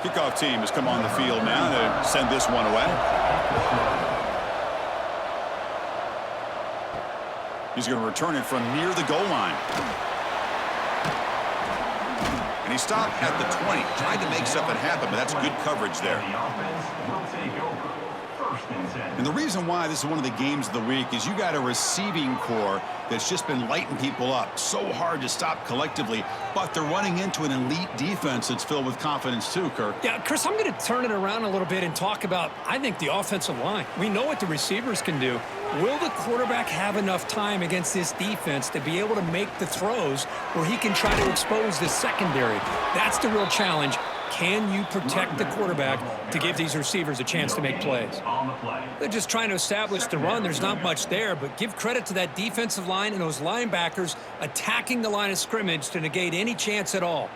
Kickoff team has come on the field now to send this one away. He's going to return it from near the goal line. And he stopped at the 20. Tried to make something happen, but that's good coverage there. And the reason why this is one of the games of the week is you got a receiving core that's just been lighting people up. So hard to stop collectively, but they're running into an elite defense that's filled with confidence too, Kirk. Yeah, Chris, I'm going to turn it around a little bit and talk about, I think, the offensive line. We know what the receivers can do. Will the quarterback have enough time against this defense to be able to make the throws where he can try to expose the secondary? That's the real challenge. Can you protect the quarterback to give these receivers a chance to make plays? They're just trying to establish the run. There's not much there, but give credit to that defensive line and those linebackers attacking the line of scrimmage to negate any chance at all.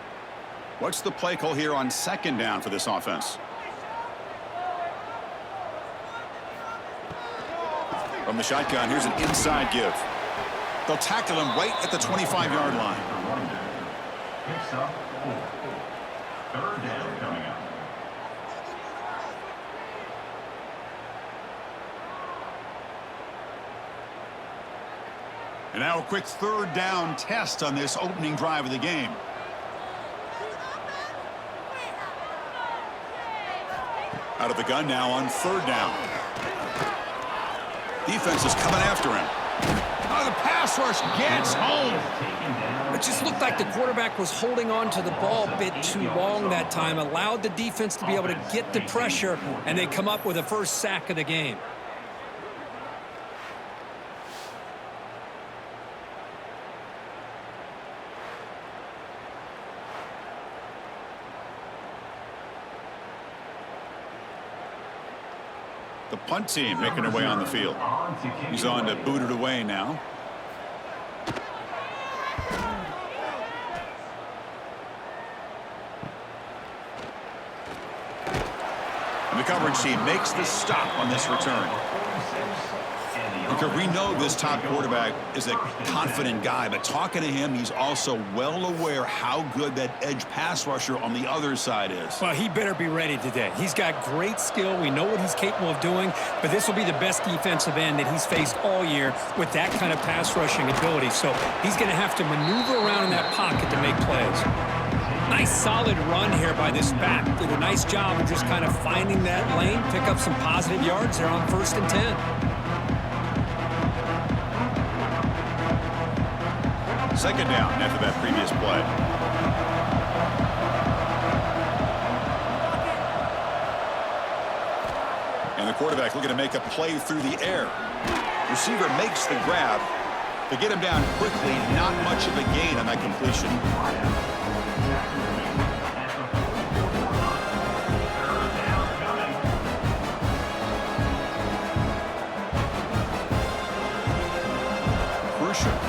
What's the play call here on second down for this offense? From the shotgun, here's an inside give. They'll tackle him right at the 25-yard line. Picks up 4. Third down coming up. And now a quick third down test on this opening drive of the game. Out of the gun now on third down. Defense is coming after him. Oh, the pass rush gets home. It just looked like the quarterback was holding on to the ball a bit too long that time, allowed the defense to be able to get the pressure, and they come up with a first sack of the game. The punt team making their way on the field. He's on to boot it away now. And the coverage team makes the stop on this return. Because we know this top quarterback is a confident guy, but talking to him, he's also well aware how good that edge pass rusher on the other side is. Well, he better be ready today. He's got great skill. We know what he's capable of doing, but this will be the best defensive end that he's faced all year with that kind of pass rushing ability. So he's going to have to maneuver around in that pocket to make plays. Nice solid run here by this back. Did a nice job of just kind of finding that lane, pick up some positive yards there on 1st and 10. Second down after that previous play. And the quarterback looking to make a play through the air. Receiver makes the grab. To get him down quickly, not much of a gain on that completion.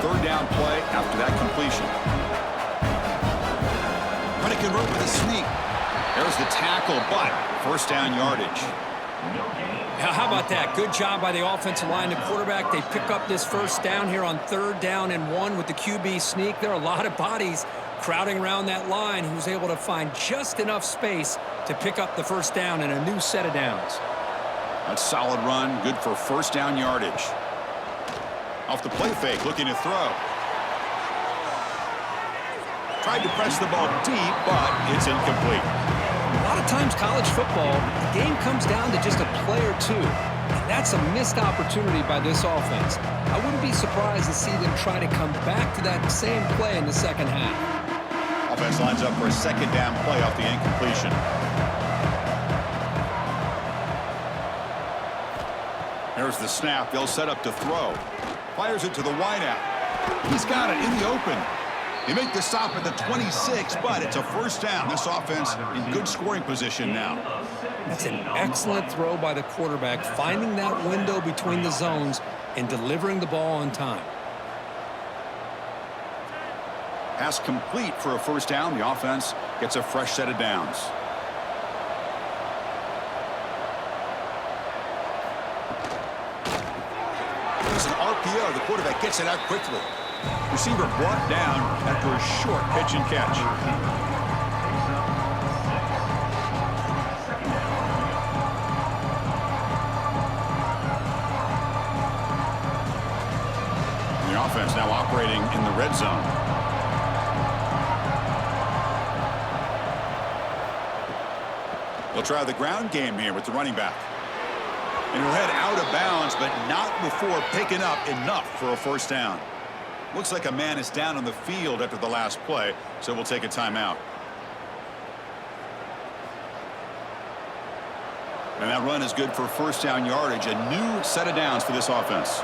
Third down play after that completion. Trying to convert with a sneak. There's the tackle, but first down yardage. Now, how about that? Good job by the offensive line. The quarterback, they pick up this first down here on 3rd down and 1 with the QB sneak. There are a lot of bodies crowding around that line. He was able to find just enough space to pick up the first down in a new set of downs. That's a solid run, good for first down yardage. Off the play fake, looking to throw. Tried to press the ball deep, but it's incomplete. A lot of times college football, the game comes down to just a play or two. And that's a missed opportunity by this offense. I wouldn't be surprised to see them try to come back to that same play in the second half. Offense lines up for a second down play off the incompletion. There's the snap. They'll set up to throw. Fires it to the wideout. He's got it in the open. They make the stop at the 26, but it's a first down. This offense in good scoring position now. That's an excellent throw by the quarterback, finding that window between the zones and delivering the ball on time. Pass complete for a first down. The offense gets a fresh set of downs. There's an RPO. The quarterback gets it out quickly. Receiver brought down after a short pitch and catch. offense now operating in the red zone. They'll try the ground game here with the running back. And he'll head out of bounds, but not before picking up enough for a first down. Looks like a man is down on the field after the last play, so we'll take a timeout. And that run is good for first down yardage, a new set of downs for this offense.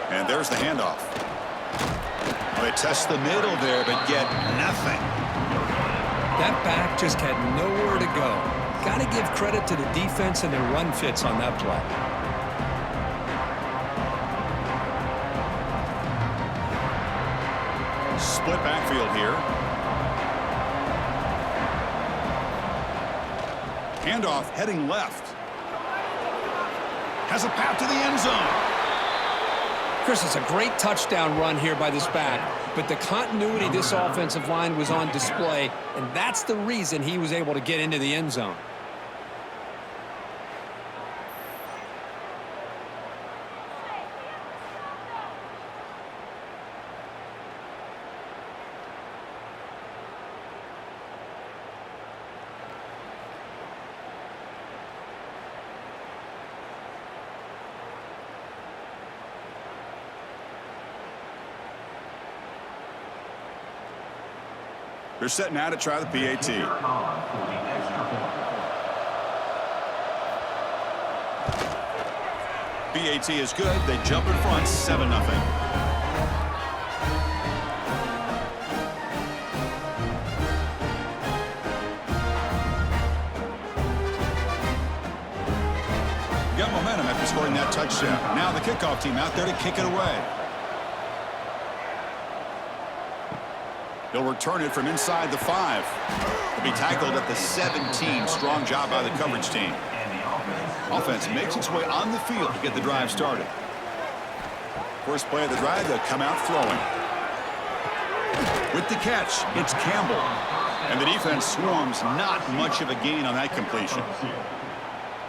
And there's the handoff. They test the middle there, but get nothing. That back just had nowhere to go. Got to give credit to the defense and their run fits on that play. Split backfield here. Handoff heading left. Has a path to the end zone. Chris, it's a great touchdown run here by this back, but the continuity of this offensive line was on display, and that's the reason he was able to get into the end zone. They're setting out to try the PAT. PAT is good. They jump in front, 7-0. Got momentum after scoring that touchdown. Now the kickoff team out there to kick it away. He'll return it from inside the 5. He'll be tackled at the 17. Strong job by the coverage team. Offense makes its way on the field to get the drive started. First play of the drive, they'll come out throwing. With the catch, it's Campbell. And the defense swarms, not much of a gain on that completion.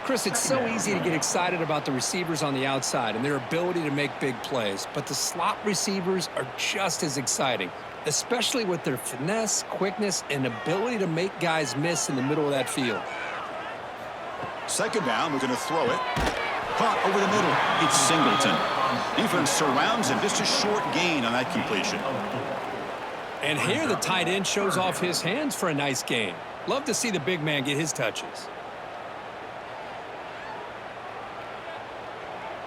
Chris, it's so easy to get excited about the receivers on the outside and their ability to make big plays, but the slot receivers are just as exciting, especially with their finesse, quickness, and ability to make guys miss in the middle of that field. Second down, we're going to throw it. Caught over the middle. It's Singleton. Defense surrounds him. Just a short gain on that completion. And here the tight end shows off his hands for a nice gain. Love to see the big man get his touches.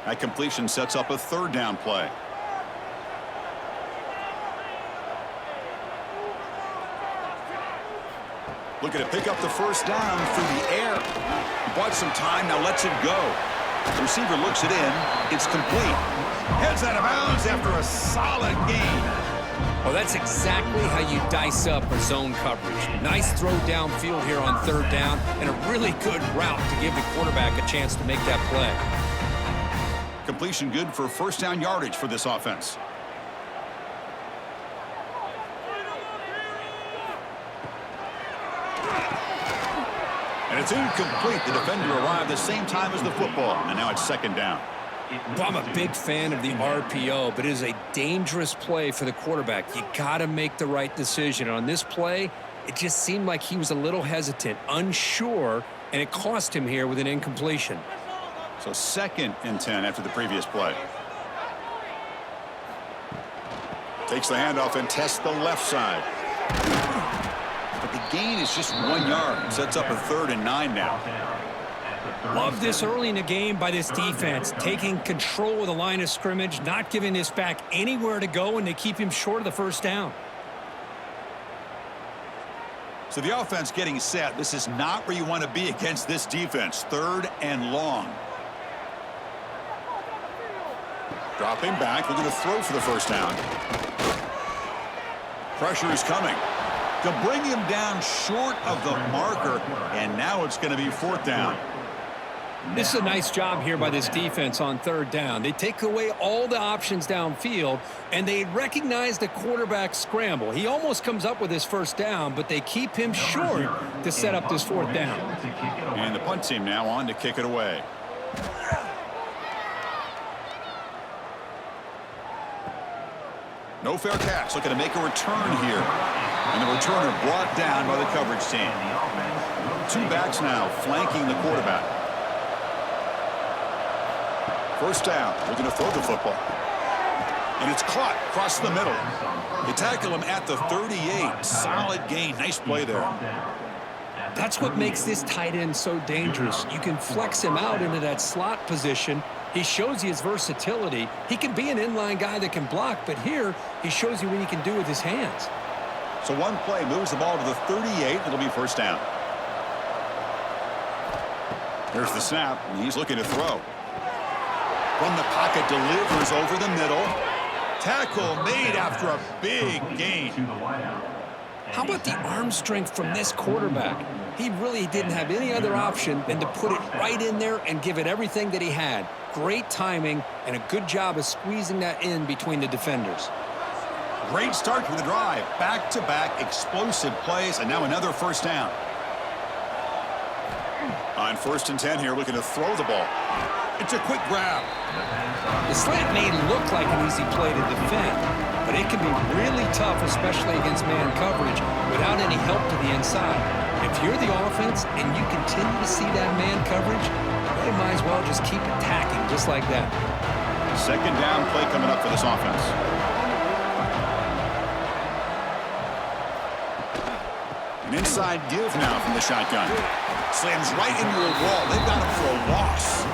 That completion sets up a third down play. Looking to pick up the first down through the air. He bought some time, now lets it go. The receiver looks it in. It's complete. Heads out of bounds after a solid gain. Well, that's exactly how you dice up a zone coverage. Nice throw downfield here on third down, and a really good route to give the quarterback a chance to make that play. Completion good for first down yardage for this offense. And it's incomplete. The defender arrived the same time as the football, and now it's second down. Well, I'm a big fan of the RPO, but it is a dangerous play for the quarterback. You got to make the right decision. On this play, it just seemed like he was a little hesitant, unsure, and it cost him here with an incompletion. So 2nd and 10 after the previous play. Takes the handoff and tests the left side. But the gain is just 1 yard. Sets up a 3rd and 9 now. Love this early in the game by this defense, taking control of the line of scrimmage, not giving this back anywhere to go, and they keep him short of the first down. So the offense getting set. This is not where you want to be against this defense. 3rd and long. Dropping back, looking to throw for the first down. Pressure is coming. To bring him down short of the marker, and now it's going to be 4th down. This is a nice job here by this defense on 3rd down. They take away all the options downfield, and they recognize the quarterback scramble. He almost comes up with his first down, but they keep him short to set up this 4th down. And the punt team now on to kick it away. No fair catch. Looking to make a return here. And the returner brought down by the coverage team. Two backs now flanking the quarterback. First down. Looking to throw the football. And it's caught across the middle. You tackle him at the 38. Solid gain. Nice play there. That's what makes this tight end so dangerous. You can flex him out into that slot position. He shows you his versatility. He can be an inline guy that can block, but here he shows you what he can do with his hands. So one play moves the ball to the 38. It'll be first down. There's the snap, and he's looking to throw. From the pocket, delivers over the middle. Tackle made after a big gain. How about the arm strength from this quarterback? He really didn't have any other option than to put it right in there and give it everything that he had. Great timing and a good job of squeezing that in between the defenders. Great start to the drive. Back-to-back explosive plays, and now another first down. On 1st and 10 here, looking to throw the ball. It's a quick grab. The slant may look like an easy play to defend, but it can be really tough, especially against man coverage, without any help to the inside. If you're the offense and you continue to see that man coverage, you might as well just keep attacking just like that. Second down play coming up for this offense. An inside give now from the shotgun. Slams right into a wall. They've got him for a loss.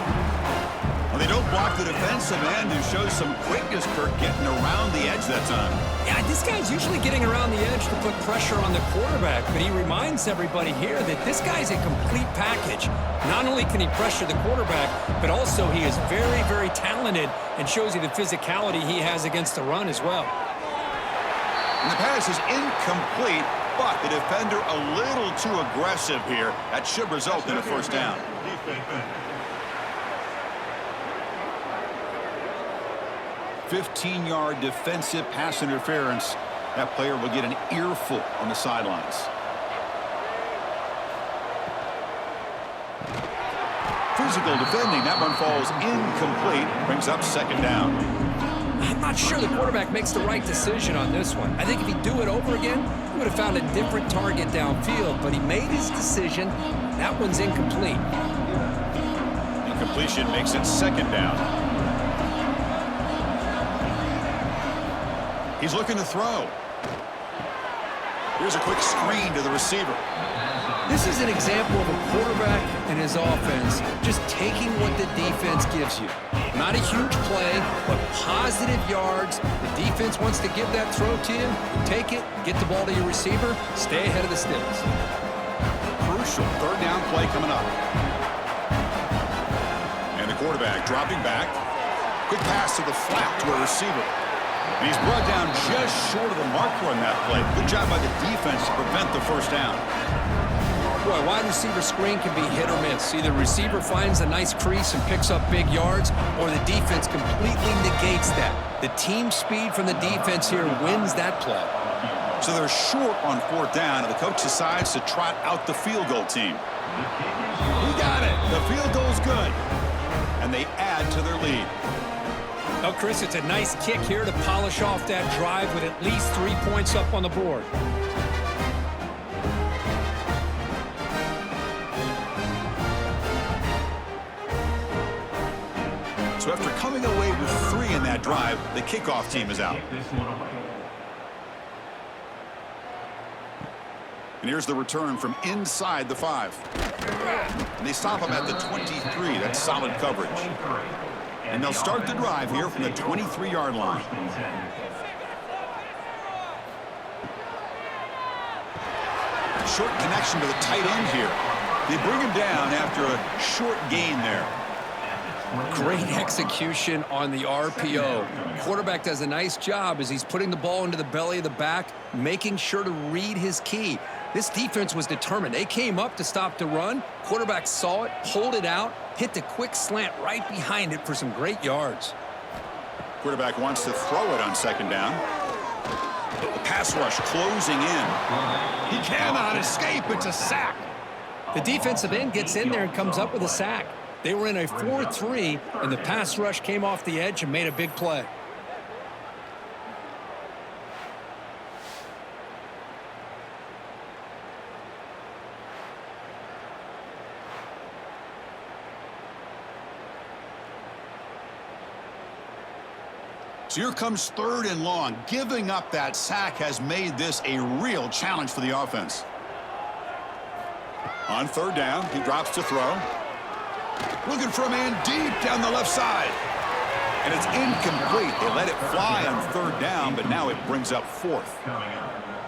Well, they don't block the defensive end, who shows some quickness, Kirk, getting around the edge that time. Yeah, this guy's usually getting around the edge to put pressure on the quarterback, but he reminds everybody here that this guy's a complete package. Not only can he pressure the quarterback, but also he is very, very talented and shows you the physicality he has against the run as well. And the pass is incomplete, but the defender a little too aggressive here. That should result in a first down. 15-yard defensive pass interference. That player will get an earful on the sidelines. Physical defending. That one falls incomplete. Brings up second down. I'm not sure the quarterback makes the right decision on this one. I think if he'd do it over again, he would have found a different target downfield, but he made his decision. That one's incomplete. Incompletion makes it second down. He's looking to throw. Here's a quick screen to the receiver. This is an example of a quarterback and his offense just taking what the defense gives you. Not a huge play, but positive yards. The defense wants to give that throw to you. You take it, get the ball to your receiver, stay ahead of the sticks. Crucial third down play coming up. And the quarterback dropping back. Quick pass to the flat to a receiver. And he's brought down just short of the marker on that play. Good job by the defense to prevent the first down. Boy, wide receiver screen can be hit or miss. Either the receiver finds a nice crease and picks up big yards, or the defense completely negates that. The team speed from the defense here wins that play. So they're short on fourth down, and the coach decides to trot out the field goal team. We got it. The field goal's good. And they add to their lead. Well, Chris, it's a nice kick here to polish off that drive with at least 3 points up on the board. So after coming away with 3 in that drive, the kickoff team is out. And here's the return from inside the 5. And they stop him at the 23. That's solid coverage. And they'll start the drive here from the 23-yard line. Short connection to the tight end here. They bring him down after a short gain there. Great execution on the RPO. Quarterback does a nice job as he's putting the ball into the belly of the back, making sure to read his key. This defense was determined. They came up to stop the run. Quarterback saw it, pulled it out, hit the quick slant right behind it for some great yards. Quarterback wants to throw it on second down. The pass rush closing in. He cannot escape. It's a sack. The defensive end gets in there and comes up with a sack. They were in a 4-3, and the pass rush came off the edge and made a big play. So here comes 3rd and long. Giving up that sack has made this a real challenge for the offense. On 3rd down, he drops to throw. Looking for a man deep down the left side. And it's incomplete. They let it fly on 3rd down, but now it brings up 4th.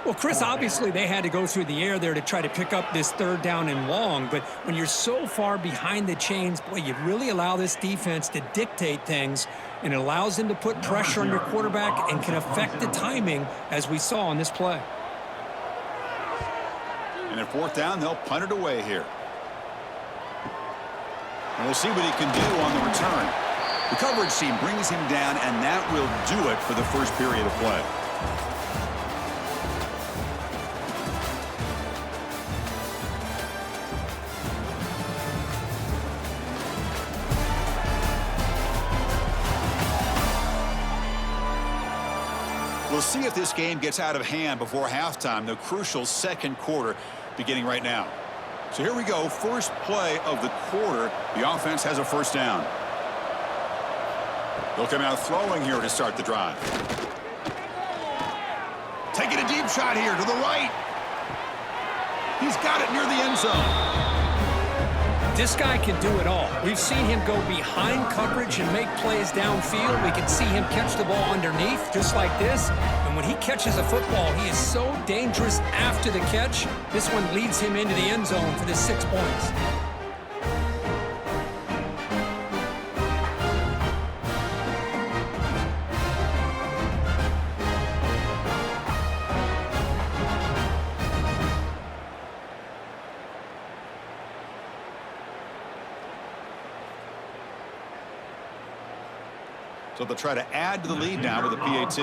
Well, Chris, obviously they had to go through the air there to try to pick up this 3rd down and long, but when you're so far behind the chains, boy, you really allow this defense to dictate things, and it allows them to put pressure on your quarterback and can affect the timing, as we saw on this play. And at 4th down, they'll punt it away here. And we'll see what he can do on the return. The coverage team brings him down, and that will do it for the first period of play. We'll see if this game gets out of hand before halftime, the crucial 2nd quarter beginning right now. So here we go, first play of the quarter. The offense has a 1st down. They'll come out throwing here to start the drive. Taking a deep shot here to the right. He's got it near the end zone. This guy can do it all. We've seen him go behind coverage and make plays downfield. We can see him catch the ball underneath just like this. And when he catches a football, he is so dangerous after the catch. This one leads him into the end zone for the 6 points. So they'll try to add to the lead now with a PAT.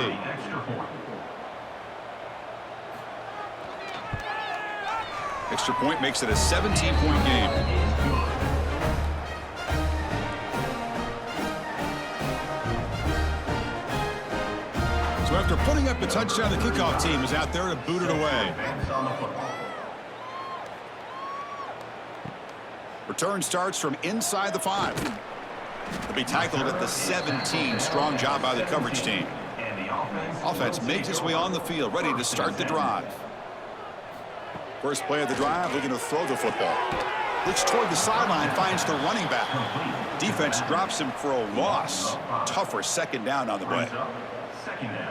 Extra point makes it a 17-point game. So after putting up a touchdown, the kickoff team is out there to boot it away. Return starts from inside the 5. They'll be tackled at the 17. Strong job by the coverage team. Offense makes its way on the field, ready to start the drive. First play of the drive, looking to throw the football. Looks toward the sideline, finds the running back. Defense drops him for a loss. Tougher 2nd down on the play.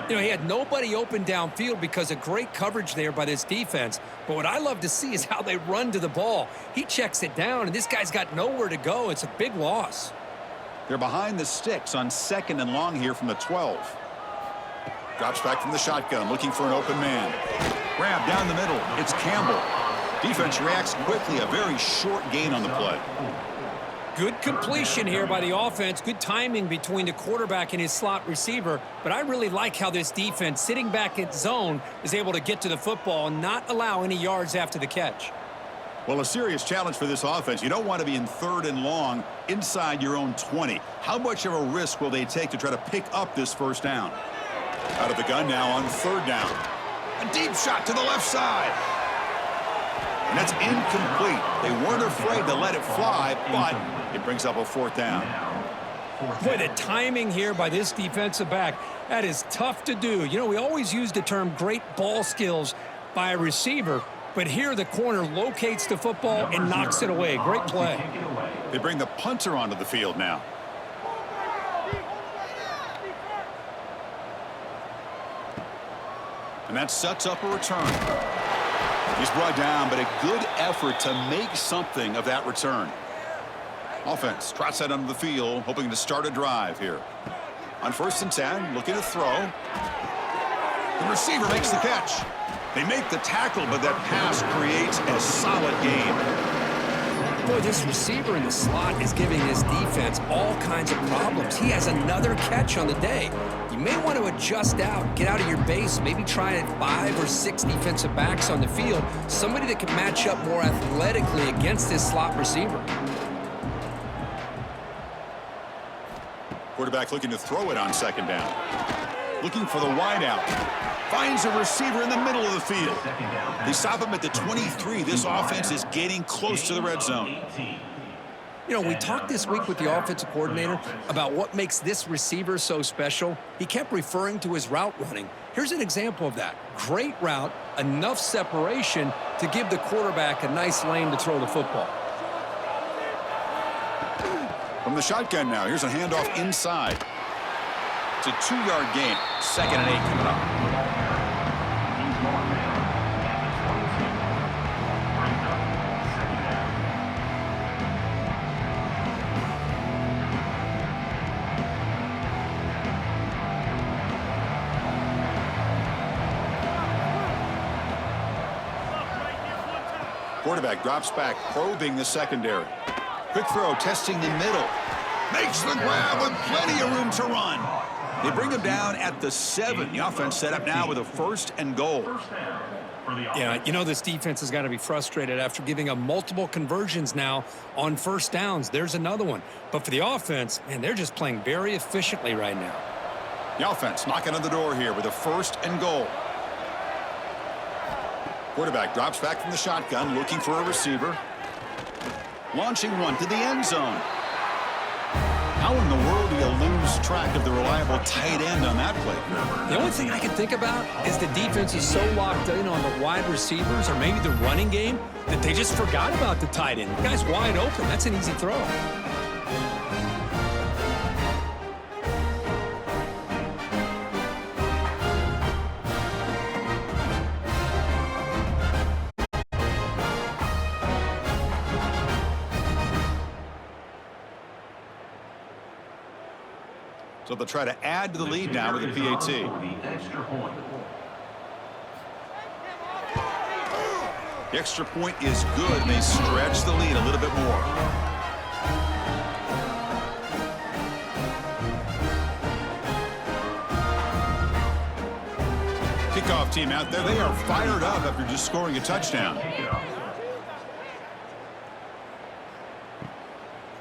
You know, he had nobody open downfield because of great coverage there by this defense. But what I love to see is how they run to the ball. He checks it down, and this guy's got nowhere to go. It's a big loss. They're behind the sticks on 2nd and long here from the 12. Drops back from the shotgun, looking for an open man. Grab down the middle. It's Campbell. Defense reacts quickly. A very short gain on the play. Good completion here by the offense. Good timing between the quarterback and his slot receiver. But I really like how this defense, sitting back in zone, is able to get to the football and not allow any yards after the catch. Well, a serious challenge for this offense. You don't want to be in 3rd and long inside your own 20. How much of a risk will they take to try to pick up this 1st down? Out of the gun now on 3rd down. A deep shot to the left side. And that's incomplete. They weren't afraid to let it fly, but it brings up a 4th down. Boy, the timing here by this defensive back, that is tough to do. You know, we always use the term great ball skills by a receiver. But here the corner locates the football and knocks it away. Great play. They bring the punter onto the field now. And that sets up a return. He's brought down, but a good effort to make something of that return. Offense trots that onto the field, hoping to start a drive here. On 1st and 10, looking to throw. The receiver makes the catch. They make the tackle, but that pass creates a solid gain. Boy, this receiver in the slot is giving this defense all kinds of problems. He has another catch on the day. You may want to adjust out, get out of your base, maybe try 5 or 6 defensive backs on the field, somebody that can match up more athletically against this slot receiver. Quarterback looking to throw it on 2nd down. Looking for the wide out. Finds a receiver in the middle of the field. They stop him at the 23. This offense is getting close to the red zone. You know, we talked this week with the offensive coordinator about what makes this receiver so special. He kept referring to his route running. Here's an example of that. Great route, enough separation to give the quarterback a nice lane to throw the football. From the shotgun now, here's a handoff inside. It's a 2-yard gain. 2nd and 8 coming up. He's going down at the 22. Brings up 2nd down. Quarterback drops back, probing the secondary. Quick throw, testing the middle. Makes the grab with plenty of room to run. They bring him down at the 7. The offense set up now with a 1st and goal. First down for the Yeah, you know this defense has got to be frustrated after giving up multiple conversions now on 1st downs. There's another one. But for the offense, man, they're just playing very efficiently right now. The offense knocking on the door here with a 1st and goal. Quarterback drops back from the shotgun, looking for a receiver. Launching one to the end zone. How in the world do you lose track of the reliable tight end on that play? The only thing I can think about is the defense is so locked in on the wide receivers or maybe the running game that they just forgot about the tight end. The guy's wide open. That's an easy throw. So they'll try to add to the lead now with a PAT. The extra point. The extra point is good, and they stretch the lead a little bit more. Kickoff team out there. They are fired up after just scoring a touchdown.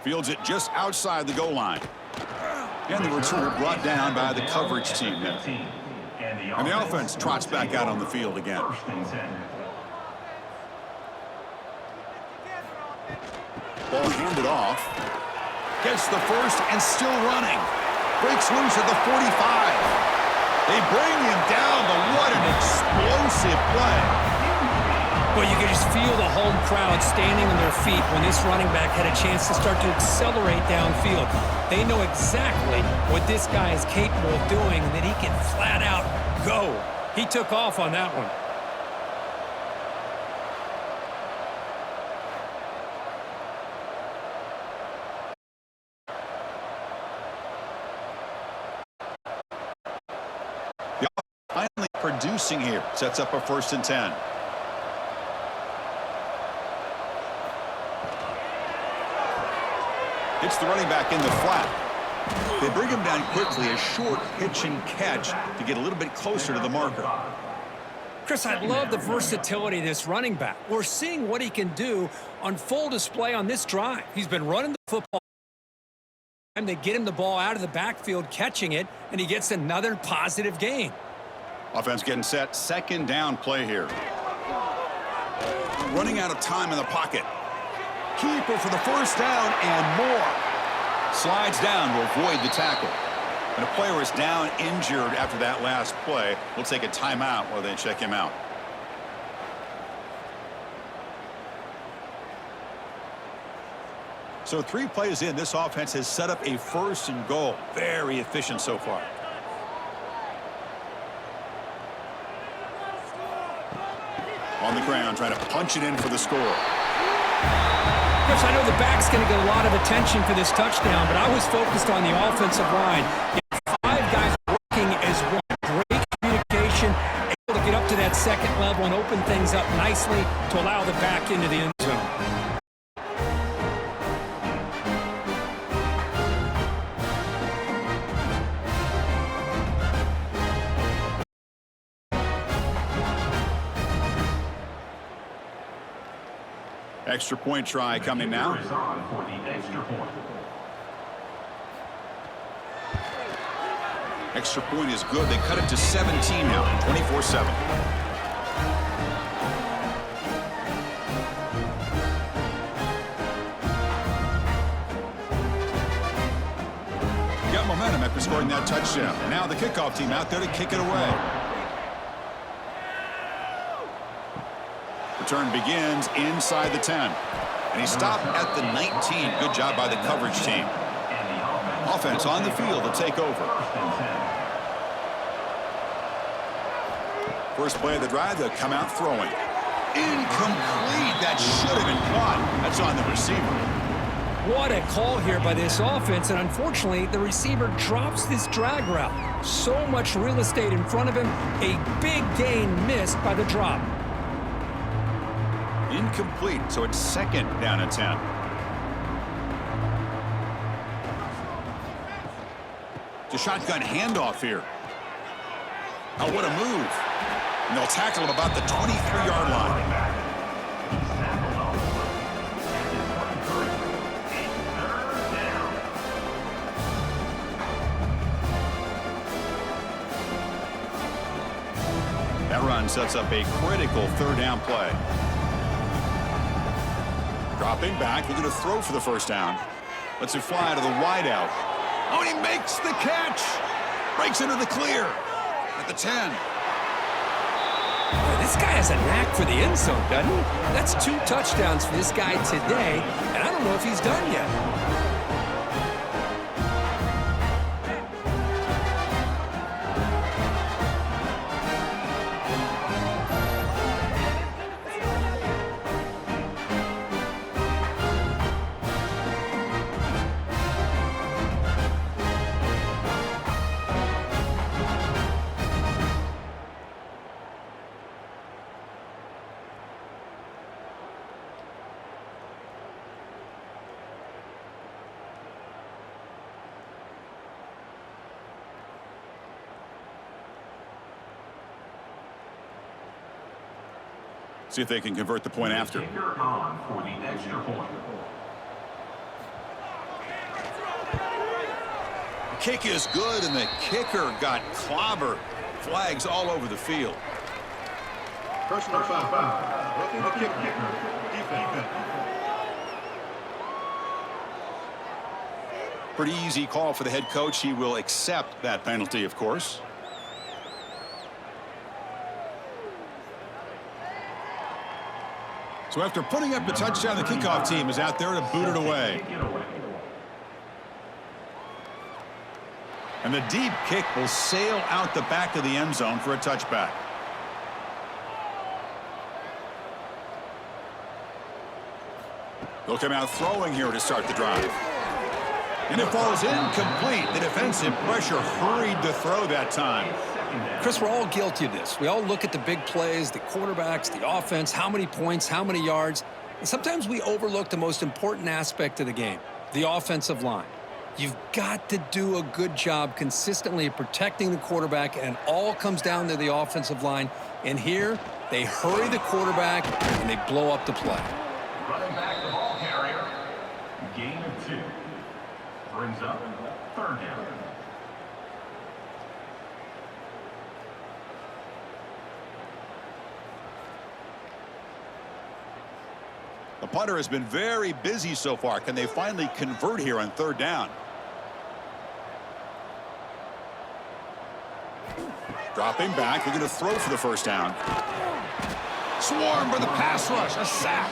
Fields it just outside the goal line. And the returner brought down by the coverage team now. And the offense trots back out on the field again. Ball handed off. Gets the 1st and still running. Breaks loose at the 45. They bring him down, but what an explosive play. But you can just feel the home crowd standing on their feet when this running back had a chance to start to accelerate downfield. They know exactly what this guy is capable of doing and that he can flat out go. He took off on that one. The offense finally producing here. Sets up a 1st and 10. Hits the running back in the flat. They bring him down quickly, a short pitch and catch to get a little bit closer to the marker. Chris, I love the versatility of this running back. We're seeing what he can do on full display on this drive. He's been running the football. They get him the ball out of the backfield, catching it, and he gets another positive gain. Offense getting set. 2nd down play here. Running out of time in the pocket. Keeper for the 1st down and more. Slides down to avoid the tackle. And a player is down injured after that last play. We'll take a timeout while they check him out. So 3 plays in, this offense has set up a 1st and goal. Very efficient so far. On the ground, trying to punch it in for the score. Chris, I know the back's going to get a lot of attention for this touchdown, but I was focused on the offensive line. 5 guys working as one. Great communication, able to get up to that 2nd level and open things up nicely to allow the back into the end zone. Extra point try coming now. For the extra point. Extra point is good. They cut it to 17 now, 24-7. momentum after scoring that touchdown. Now the kickoff team out there to kick it away. Return begins inside the 10. And he stopped at the 19. Good job by the coverage team. Offense on the field to take over. First play of the drive, they'll come out throwing. Incomplete. That should have been caught. That's on the receiver. What a call here by this offense, and unfortunately, the receiver drops this drag route. So much real estate in front of him, a big gain missed by the drop. Incomplete, so it's second down and 10. It's a shotgun handoff here. Oh, what a move. And they'll tackle him about the 23-yard line. That run sets up a critical third down play. Dropping back, he's going to throw for the first down. Lets it fly to the wideout. Oh, and he makes the catch. Breaks into the clear at the 10. This guy has a knack for the end zone, doesn't he? That's 2 touchdowns for this guy today, and I don't know if he's done yet. See if they can convert the point after. On for the extra point. The kick is good, and the kicker got clobbered. Flags all over the field. Personal foul. Looking to kick. Defense. Pretty easy call for the head coach. He will accept that penalty, of course. So after putting up the touchdown, the kickoff team is out there to boot it away. And the deep kick will sail out the back of the end zone for a touchback. They'll come out throwing here to start the drive. And it falls incomplete. The defensive pressure hurried to throw that time. Chris, we're all guilty of this. We all look at the big plays, the quarterbacks, the offense, how many points, how many yards. And sometimes we overlook the most important aspect of the game, the offensive line. You've got to do a good job consistently of protecting the quarterback, and it all comes down to the offensive line. And here, they hurry the quarterback, and they blow up the play. Running back the ball carrier. Gain of 2. Brings up third down. The punter has been very busy so far. Can they finally convert here on third down? Dropping back. They're going to throw for the first down. Swarm for the pass rush. A sack.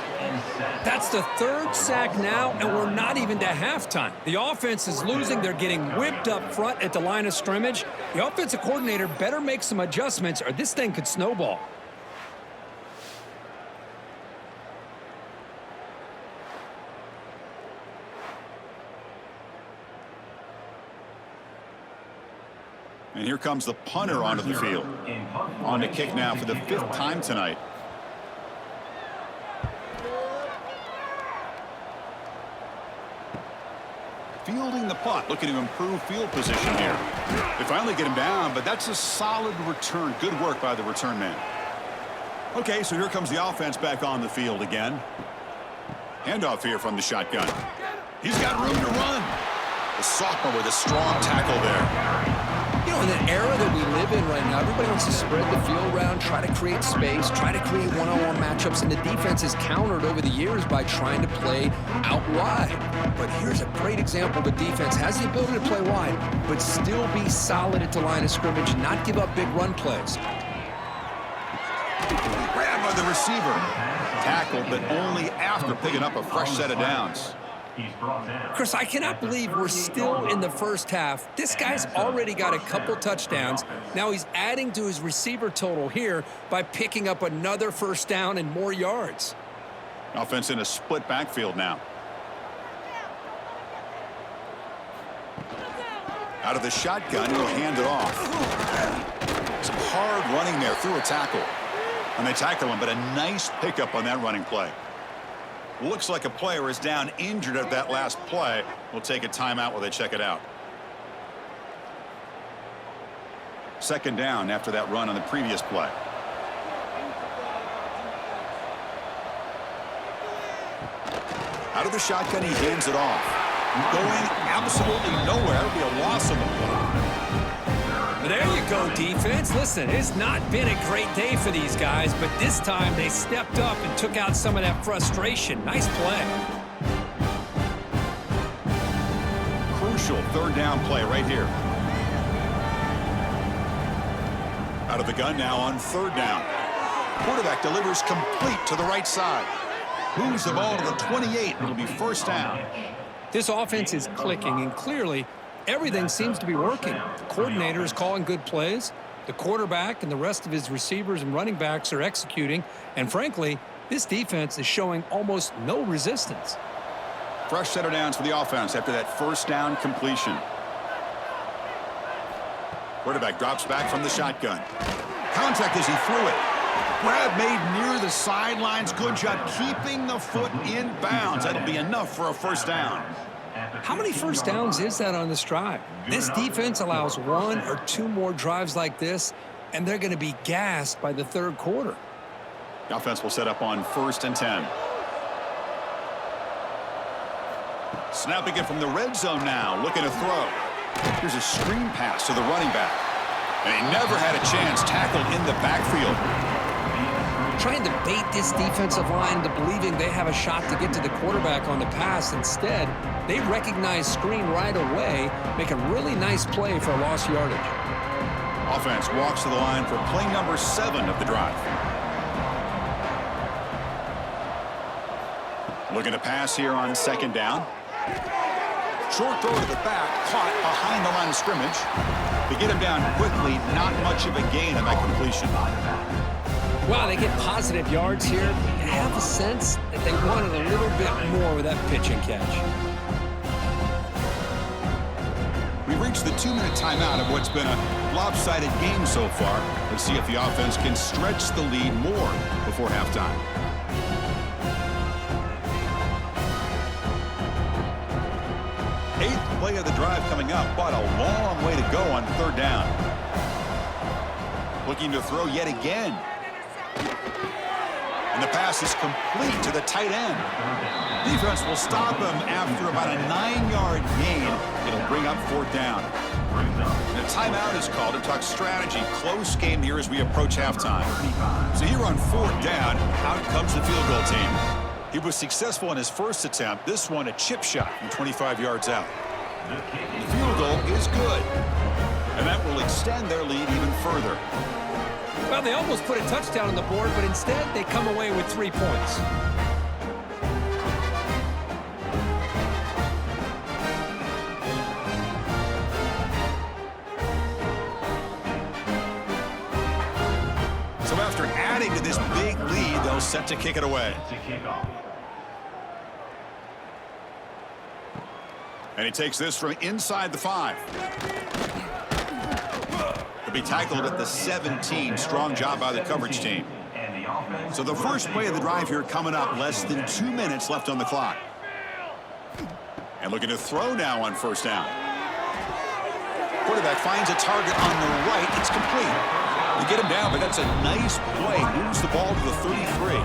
That's the 3rd sack now, and we're not even to halftime. The offense is losing. They're getting whipped up front at the line of scrimmage. The offensive coordinator better make some adjustments, or this thing could snowball. And here comes the punter onto the field. On to kick now for the 5th time tonight. Fielding the punt, looking to improve field position here. They finally get him down, but that's a solid return. Good work by the return man. Okay, so here comes the offense back on the field again. Handoff here from the shotgun. He's got room to run. The sophomore with a strong tackle there. You know, in the era that we live in right now, everybody wants to spread the field around, try to create space, try to create one-on-one matchups, and the defense is countered over the years by trying to play out wide. But here's a great example. The defense has the ability to play wide, but still be solid at the line of scrimmage and not give up big run plays. Grab by the receiver. Tackled, but only after picking up a fresh set of downs. Chris, I cannot believe we're still in the first half. This guy's already got a couple touchdowns. Now he's adding to his receiver total here by picking up another first down and more yards. Offense in a split backfield now. Out of the shotgun, he'll hand it off. Some hard running there through a tackle. And they tackle him, but a nice pickup on that running play. Looks like a player is down injured at that last play. We'll take a timeout while they check it out. Second down after that run on the previous play. Out of the shotgun, he hands it off. Going absolutely nowhere. It'll be a loss of the play. There you go, defense. Listen, it's not been a great day for these guys, but this time they stepped up and took out some of that frustration. Nice play. Crucial third down play right here. Out of the gun now on third down. Quarterback delivers complete to the right side. Moves the ball to the 28. It'll be first down. This offense is clicking, and clearly everything seems to be working. The coordinator is calling good plays. The quarterback and the rest of his receivers and running backs are executing. And frankly, this defense is showing almost no resistance. Fresh set of downs for the offense after that first down completion. Quarterback drops back from the shotgun. Contact as he threw it. Grab made near the sidelines. Good job keeping the foot in bounds. That'll be enough for a first down. How many first downs is that on this drive? This defense allows one or two more drives like this, and they're going to be gassed by the third quarter. The offense will set up on 1st and 10. Snapping it from the red zone now, looking to throw. Here's a screen pass to the running back. And he never had a chance, tackled in the backfield. Trying to bait this defensive line into believing they have a shot to get to the quarterback on the pass. Instead, they recognize screen right away, make a really nice play for lost yardage. Offense walks to the line for play number 7 of the drive. Looking to pass here on second down. Short throw to the back, caught behind the line of scrimmage. To get him down quickly, not much of a gain on that completion. Wow, they get positive yards here. You have a sense that they wanted a little bit more with that pitch and catch. We reached the 2-minute timeout of what's been a lopsided game so far. Let's see if the offense can stretch the lead more before halftime. Eighth play of the drive coming up, but a long way to go on third down. Looking to throw yet again. And the pass is complete to the tight end. Defense will stop him after about a 9-yard gain. It'll bring up fourth down. And a timeout is called to talk strategy. Close game here as we approach halftime. So here on fourth down, out comes the field goal team. He was successful in his first attempt. This one a chip shot from 25 yards out. The field goal is good. And that will extend their lead even further. Well, they almost put a touchdown on the board, but instead they come away with 3 points. So after adding to this big lead, they'll set to kick it away. And he takes this from inside the 5. He'll be tackled at the 17. Strong job by the coverage team. So the first play of the drive here coming up. Less than 2 minutes left on the clock. And looking to throw now on first down. Quarterback finds a target on the right. It's complete. They get him down, but that's a nice play. Moves the ball to the 33.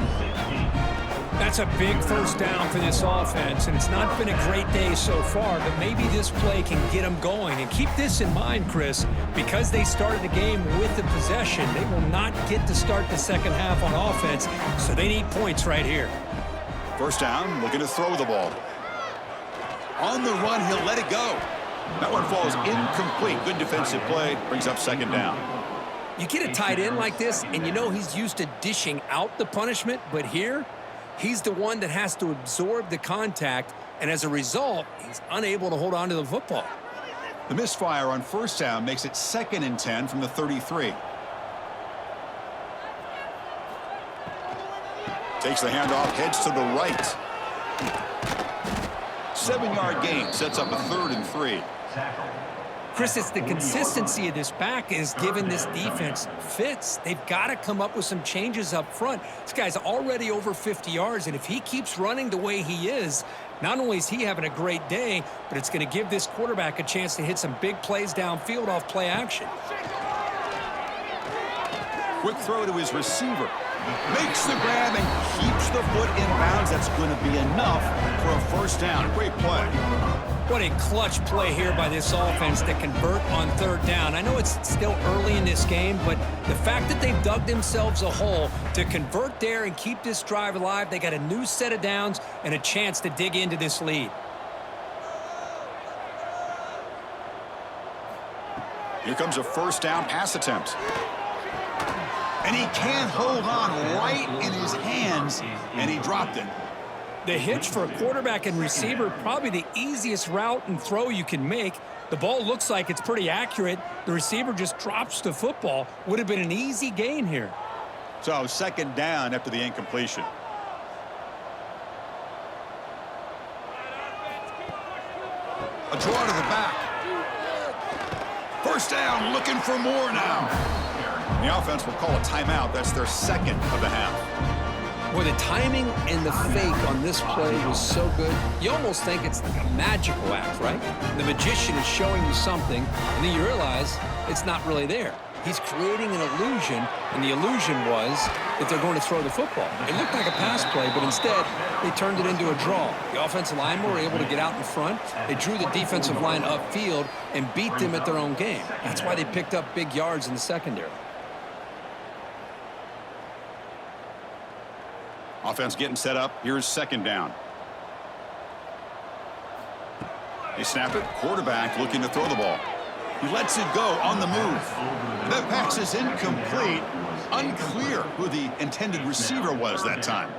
That's a big first down for this offense, and it's not been a great day so far, but maybe this play can get them going. And keep this in mind, Chris, because they started the game with the possession, they will not get to start the second half on offense, so they need points right here. First down, looking to throw the ball. On the run, he'll let it go. That one falls incomplete. Good defensive play, brings up second down. You get a tight end like this, and you know he's used to dishing out the punishment, but here, he's the one that has to absorb the contact, and as a result, he's unable to hold on to the football. The misfire on first down makes it 2nd and 10 from the 33. Takes the handoff, heads to the right. 7-yard gain, sets up a 3rd and 3. Chris, it's the consistency of this back is giving this defense fits. They've got to come up with some changes up front. This guy's already over 50 yards, and if he keeps running the way he is, not only is he having a great day, but it's going to give this quarterback a chance to hit some big plays downfield off play action. Quick throw to his receiver. Makes the grab and keeps the foot in bounds. That's going to be enough for a first down. Great play. What a clutch play here by this offense to convert on 3rd down. I know it's still early in this game, but the fact that they've dug themselves a hole to convert there and keep this drive alive, they got a new set of downs and a chance to dig into this lead. Here comes a first down pass attempt. And he can't hold on right in his hands, and he dropped it. The hitch for a quarterback and receiver, probably the easiest route and throw you can make. The ball looks like it's pretty accurate. The receiver just drops the football. Would have been an easy gain here. So 2nd down after the incompletion. A draw to the back. First down, looking for more now. The offense will call a timeout. That's their 2nd of the half. Boy, the timing and the fake on this play was so good. You almost think it's like a magical act, right? The magician is showing you something, and then you realize it's not really there. He's creating an illusion, and the illusion was that they're going to throw the football. It looked like a pass play, but instead, they turned it into a draw. The offensive linemen were able to get out in front. They drew the defensive line upfield and beat them at their own game. That's why they picked up big yards in the secondary. Offense getting set up. Here's 2nd down. They snap it. Quarterback looking to throw the ball. He lets it go on the move. That pass is incomplete. Unclear who the intended receiver was that time.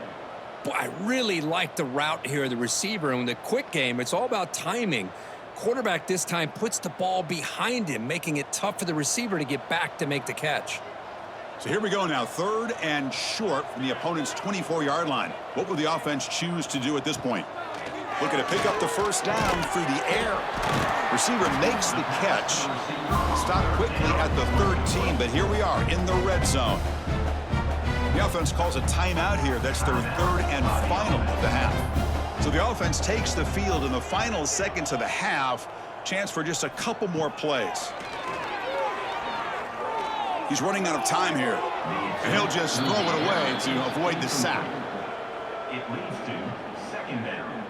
Boy, I really like the route here, the receiver. And in the quick game, it's all about timing. Quarterback this time puts the ball behind him, making it tough for the receiver to get back to make the catch. So here we go now, 3rd and short from the opponent's 24-yard line. What will the offense choose to do at this point? Looking to pick up the first down through the air. Receiver makes the catch. Stop quickly at the 13, but here we are in the red zone. The offense calls a timeout here. That's their 3rd and final of the half. So the offense takes the field in the final seconds of the half. Chance for just a couple more plays. He's running out of time here, and he'll just throw it away to avoid the sack. It leads to 2nd down.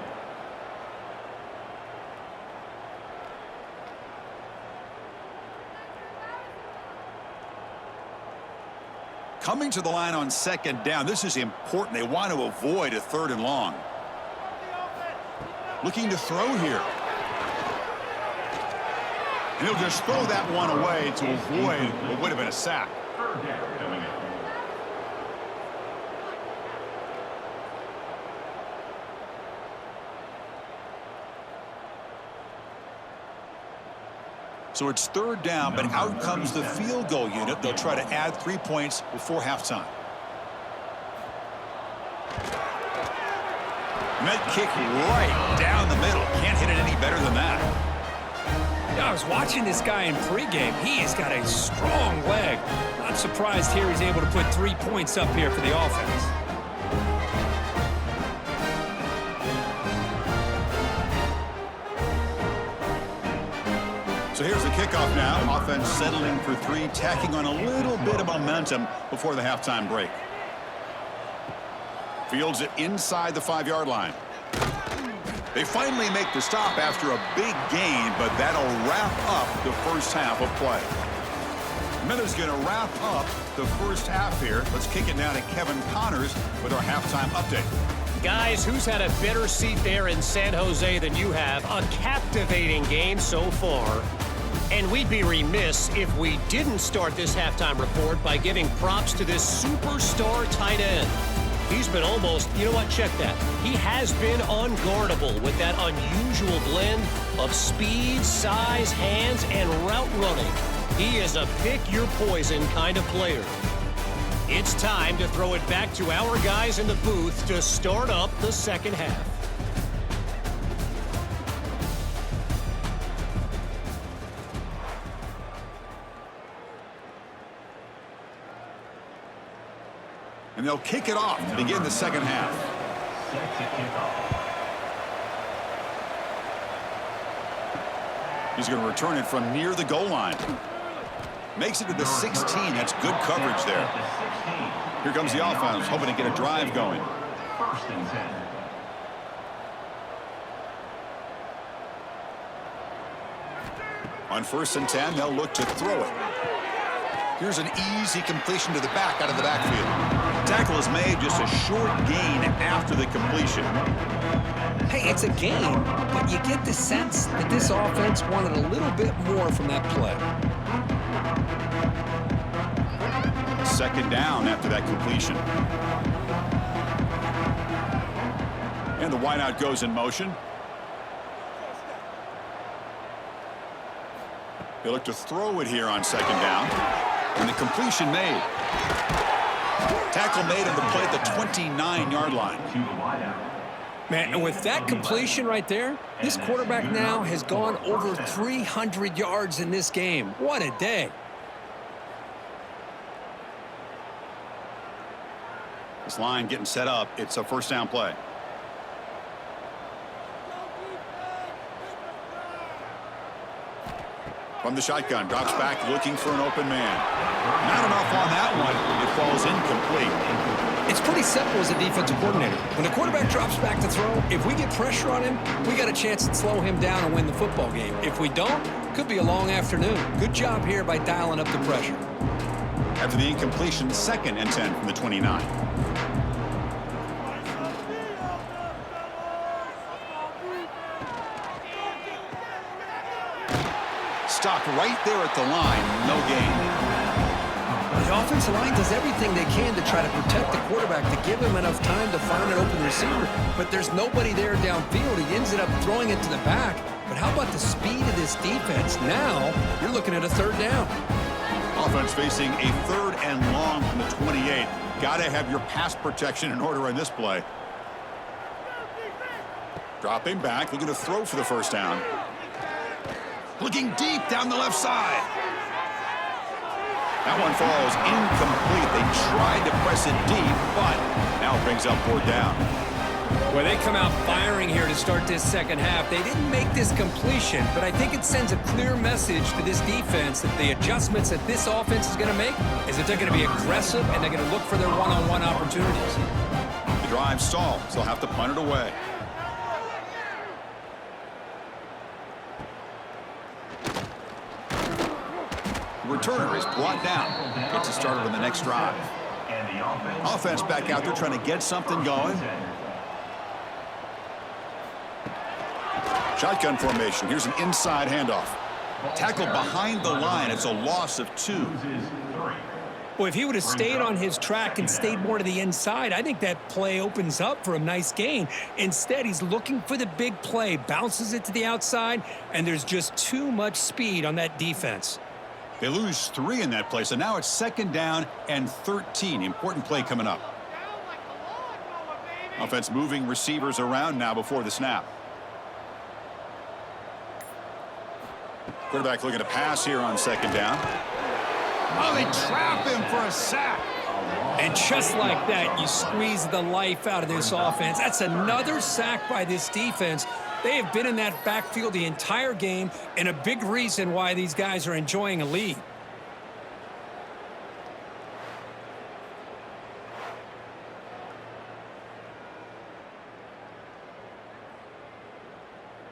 Coming to the line on 2nd down. This is important. They want to avoid a 3rd and long. Looking to throw here. And he'll just throw that one away to avoid what would have been a sack. 3rd down coming up. So it's 3rd down, but out comes the field goal unit. They'll try to add 3 points before halftime. Met kick right down the middle. Can't hit it any better than that. I was watching this guy in pregame. He has got a strong leg. Not surprised here he's able to put 3 points up here for the offense. So here's the kickoff now. Offense settling for 3, tacking on a little bit of momentum before the halftime break. Fields it inside the 5-yard line. They finally make the stop after a big gain, but that'll wrap up the first half of play. Miller's going to wrap up the first half here. Let's kick it down to Kevin Connors with our halftime update. Guys, who's had a better seat there in San Jose than you have? A captivating game so far. And we'd be remiss if we didn't start this halftime report by giving props to this superstar tight end. He's been almost, you know what, check that. He has been unguardable with that unusual blend of speed, size, hands, and route running. He is a pick-your-poison kind of player. It's time to throw it back to our guys in the booth to start up the second half. And they'll kick it off to begin the second half. He's going to return it from near the goal line. Makes it to the 16. That's good coverage there. Here comes the offense, hoping to get a drive going. First and 10. On 1st and 10, they'll look to throw it. Here's an easy completion to the back out of the backfield. Tackle is made, just a short gain after the completion. Hey, it's a game, but you get the sense that this offense wanted a little bit more from that play. Second down after that completion. And the wideout goes in motion. They look to throw it here on second down. And the completion made. Tackle made on the play at the 29-yard line. Man, and with that completion right there, this quarterback now has gone over 300 yards in this game. What a day. This line getting set up. It's a first down play. From the shotgun, drops back looking for an open man. Not enough on that one. It falls incomplete. It's pretty simple as a defensive coordinator. When the quarterback drops back to throw, if we get pressure on him, we got a chance to slow him down and win the football game. If we don't, could be a long afternoon. Good job here by dialing up the pressure. After the incompletion, 2nd and 10 from the 29. Stopped right there at the line, no gain. The offensive line does everything they can to try to protect the quarterback, to give him enough time to find an open receiver, but there's nobody there downfield. He ends up throwing it to the back. But how about the speed of this defense? Now you're looking at a 3rd down. Offense facing a 3rd and long from the 28. Got to have your pass protection in order on this play. Dropping back, looking to throw for the first down. Looking deep down the left side. That one falls incomplete. They tried to press it deep, but now brings up 4th down. Well, they come out firing here to start this second half. They didn't make this completion, but I think it sends a clear message to this defense that the adjustments that this offense is going to make is that they're going to be aggressive and they're going to look for their one-on-one opportunities. The drive stalls. They'll have to punt it away. Returner is brought down. Gets it started on the next drive. Offense back out there trying to get something going. Shotgun formation. Here's an inside handoff. Tackle behind the line. It's a loss of 2. Well, if he would have stayed on his track and stayed more to the inside, I think that play opens up for a nice gain. Instead, he's looking for the big play, bounces it to the outside, and there's just too much speed on that defense. They lose 3 in that play, so now it's 2nd down and 13. Important play coming up. Offense moving receivers around now before the snap. Quarterback looking to pass here on 2nd down. Oh, they trap him for a sack. And just like that, you squeeze the life out of this offense. That's another sack by this defense. They have been in that backfield the entire game, and a big reason why these guys are enjoying a lead.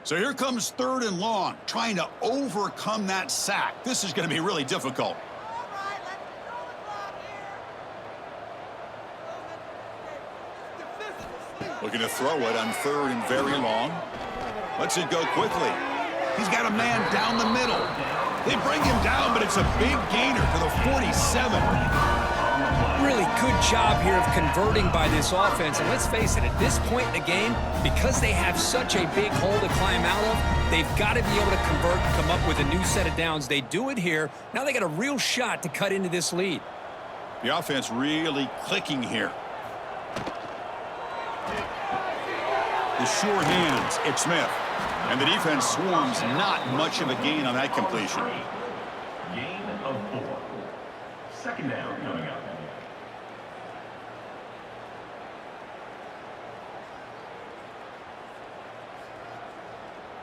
So here comes 3rd and long, trying to overcome that sack. This is going to be really difficult. Looking to throw it on 3rd and very long. Lets it go quickly. He's got a man down the middle. They bring him down, but it's a big gainer to the 47. Really good job here of converting by this offense. And let's face it, at this point in the game, because they have such a big hole to climb out of, they've got to be able to convert and come up with a new set of downs. They do it here. Now they got a real shot to cut into this lead. The offense really clicking here. The sure hands, it's Smith. And the defense swarms, not much of a gain on that completion. Gain of 4. 2nd down coming up.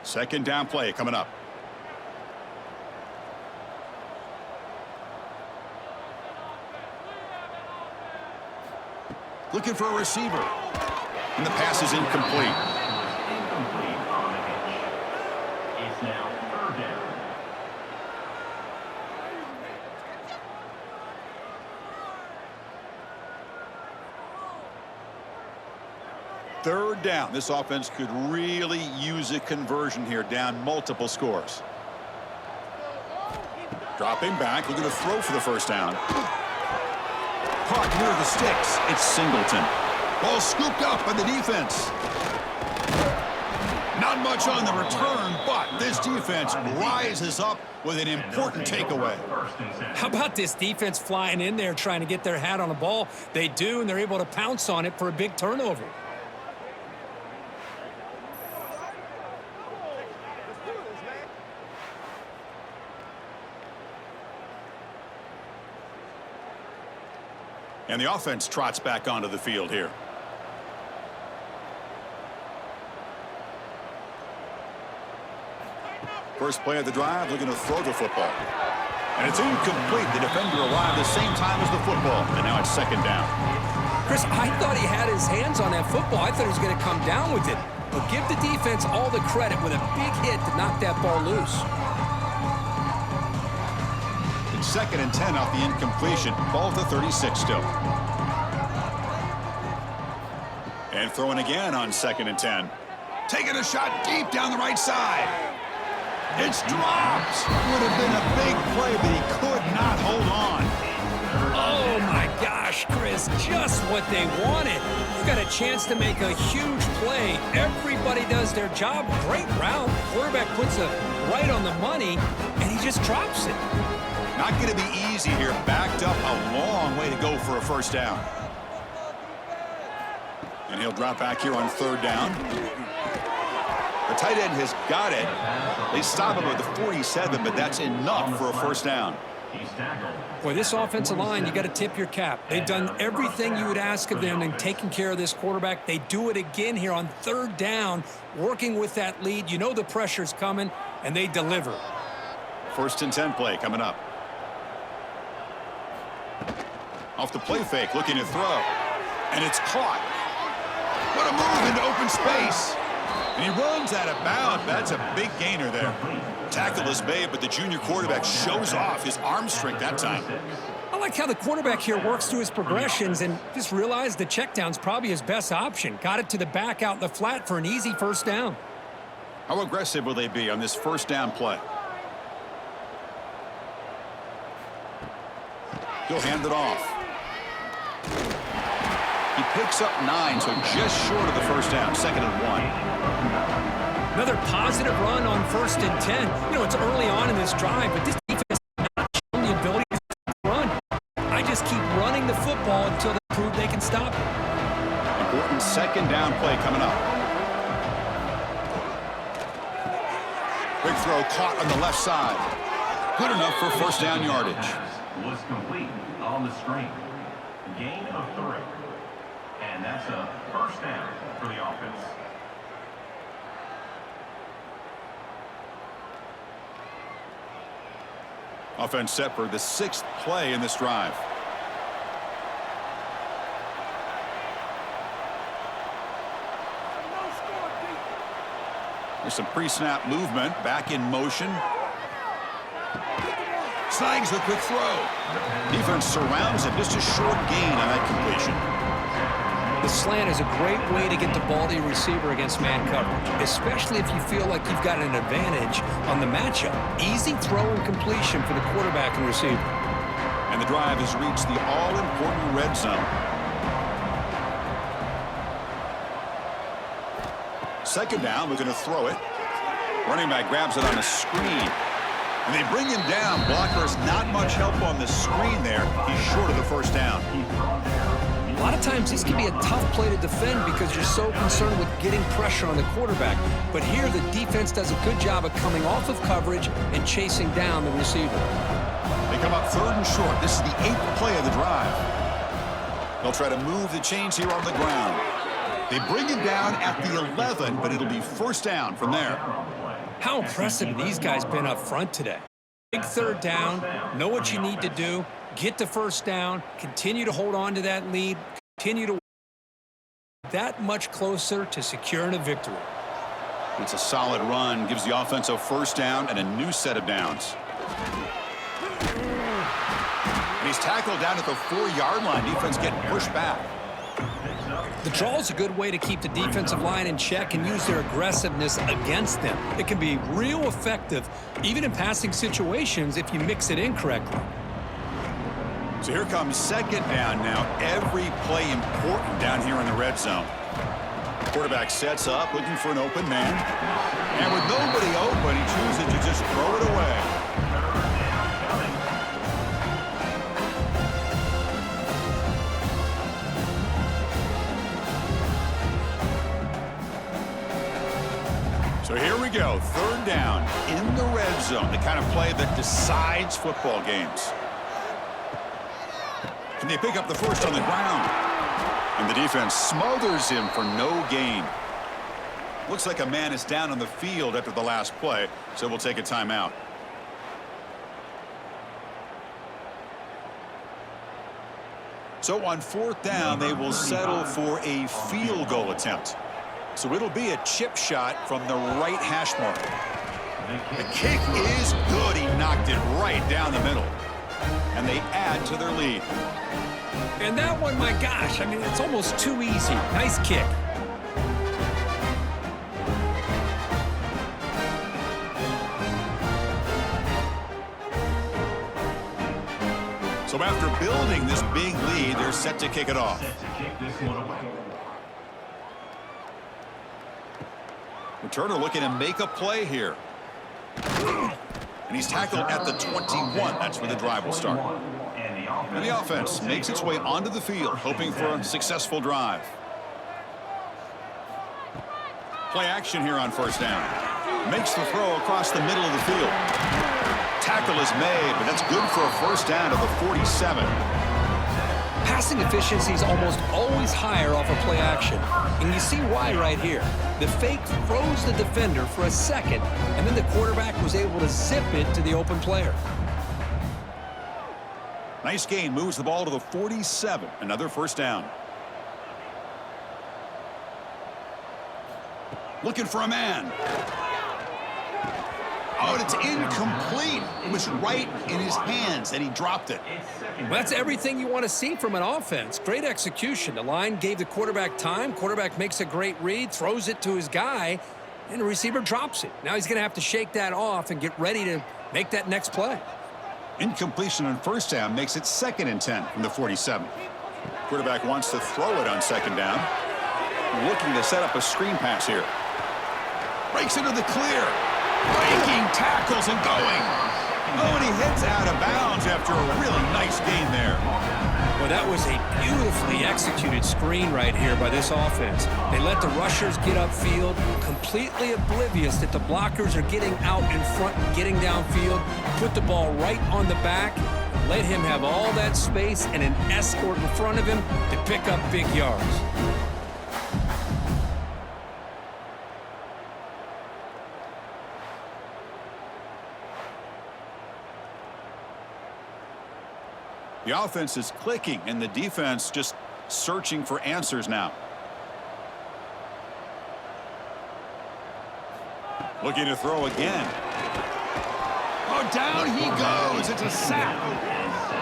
Second down play coming up. Looking for a receiver. And the pass is incomplete. Incomplete on the pitch. It's now 3rd down. Third down. This offense could really use a conversion here, down multiple scores. Dropping back, looking to throw for the 1st down. Caught near the sticks. It's Singleton. Ball scooped up by the defense. Not much on the return, but this defense rises up with an important takeaway. How about this defense flying in there trying to get their hat on the ball? They do, and they're able to pounce on it for a big turnover. And the offense trots back onto the field here. First play of the drive, looking to throw the football. And it's incomplete. The defender arrived the same time as the football. And now it's 2nd down. Chris, I thought he had his hands on that football. I thought he was going to come down with it. But give the defense all the credit with a big hit to knock that ball loose. It's 2nd and 10 off the incompletion. Ball to 36 still. And throwing again on 2nd and 10. Taking a shot deep down the right side. It's dropped. Would have been a big play, but he could not hold on. Oh, my gosh, Chris, just what they wanted. You got a chance to make a huge play. Everybody does their job. Great route. Quarterback puts it right on the money, and he just drops it. Not going to be easy here. Backed up a long way to go for a 1st down. And he'll drop back here on 3rd down. The tight end has got it. They stop him at the 47, but that's enough for a 1st down. Boy, this offensive line, you got to tip your cap. They've done everything you would ask of them in taking care of this quarterback. They do it again here on 3rd down, working with that lead. You know the pressure's coming, and they deliver. 1st and 10 play coming up. Off the play fake, looking to throw. And it's caught. What a move into open space. And he runs out of bounds. That's a big gainer there. Tackle is made, but the junior quarterback shows off his arm strength that time. I like how the quarterback here works through his progressions and just realized the check down's probably his best option. Got it to the back out in the flat for an easy 1st down. How aggressive will they be on this 1st down play? He'll hand it off. He picks up 9, so just short of the 1st down. 2nd and 1. Another positive run on 1st and 10. You know, it's early on in this drive, but this defense has not shown the ability to run. I just keep running the football until they prove they can stop it. Important 2nd down play coming up. Big throw caught on the left side. Good enough for 1st down yardage. Was complete on the screen. Gain of 3. And that's a 1st down for the offense. Offense set for the 6th play in this drive. There's some pre-snap movement. Back in motion. Snags the quick throw. Defense surrounds him. Just a short gain on that completion. The slant is a great way to get the ball to your receiver against man coverage, especially if you feel like you've got an advantage on the matchup. Easy throw and completion for the quarterback and receiver. And the drive has reached the all-important red zone. Second down, we're going to throw it. Running back grabs it on a screen. And they bring him down. Blocker's not much help on the screen there. He's short of the first down. A lot of times this can be a tough play to defend because you're so concerned with getting pressure on the quarterback. But here the defense does a good job of coming off of coverage and chasing down the receiver. They come up third and short. This is the 8th play of the drive. They'll try to move the chains here on the ground. They bring him down at the 11, but it'll be first down from there. How impressive have these guys been up front today? Big third down, know what you need to do, get the first down, continue to hold on to that lead, continue to that much closer to securing a victory. It's a solid run, gives the offense a first down and a new set of downs. And he's tackled down at the 4-yard line. Defense getting pushed back. The draw is a good way to keep the defensive line in check and use their aggressiveness against them. It can be real effective, even in passing situations, if you mix it in correctly. So here comes second down now. Every play important down here in the red zone. Quarterback sets up, looking for an open man. And with nobody open, he chooses to just throw it away. So here we go, third down in the red zone, the kind of play that decides football games. Can they pick up the first on the ground? And the defense smothers him for no gain. Looks like a man is down on the field after the last play, so we'll take a timeout. So on fourth down, they will settle for a field goal attempt. So it'll be a chip shot from the right hash mark. The kick is good. He knocked it right down the middle. And they add to their lead. And that one, my gosh, I mean, it's almost too easy. Nice kick. So after building this big lead, they're set to kick it off. Returner looking to make a play here. And he's tackled at the 21. That's where the drive will start. And the offense makes its way onto the field, hoping for a successful drive. Play action here on first down. Makes the throw across the middle of the field. Tackle is made, but that's good for a first down to the 47. Passing efficiency is almost always higher off of play action. And you see why right here. The fake throws the defender for a second, and then the quarterback was able to zip it to the open player. Nice gain, moves the ball to the 47. Another first down. Looking for a man. Oh, and it's incomplete. It was right in his hands, and he dropped it. Well, that's everything you want to see from an offense. Great execution. The line gave the quarterback time. Quarterback makes a great read, throws it to his guy, and the receiver drops it. Now he's going to have to shake that off and get ready to make that next play. Incompletion on first down makes it 2nd and 10 from the 47. Quarterback wants to throw it on second down. Looking to set up a screen pass here. Breaks into the clear. Breaking tackles and going. Oh, and he hits out of bounds after a really nice gain there. Well, that was a beautifully executed screen right here by this offense. They let the rushers get upfield, completely oblivious that the blockers are getting out in front and getting downfield, put the ball right on the back, let him have all that space and an escort in front of him to pick up big yards. The offense is clicking, and the defense just searching for answers now. Looking to throw again. Oh, down he goes. It's a sack.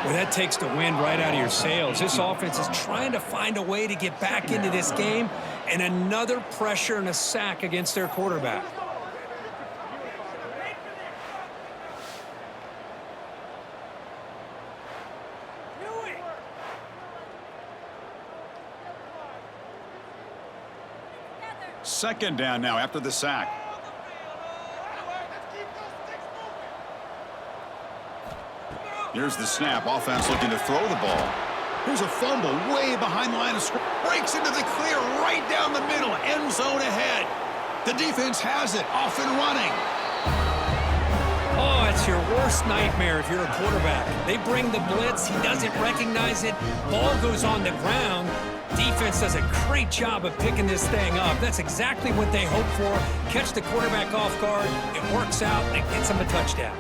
Well, that takes the wind right out of your sails. This offense is trying to find a way to get back into this game, and another pressure and a sack against their quarterback. Second down now after the sack. Here's the snap. Offense looking to throw the ball. Here's a fumble way behind the line of scrimmage. Breaks into the clear right down the middle. End zone ahead. The defense has it. Off and running. Oh, it's your worst nightmare if you're a quarterback. They bring the blitz. He doesn't recognize it. Ball goes on the ground. Defense does a great job of picking this thing up. That's exactly what they hope for. Catch the quarterback off guard. It works out, and it gets them a touchdown.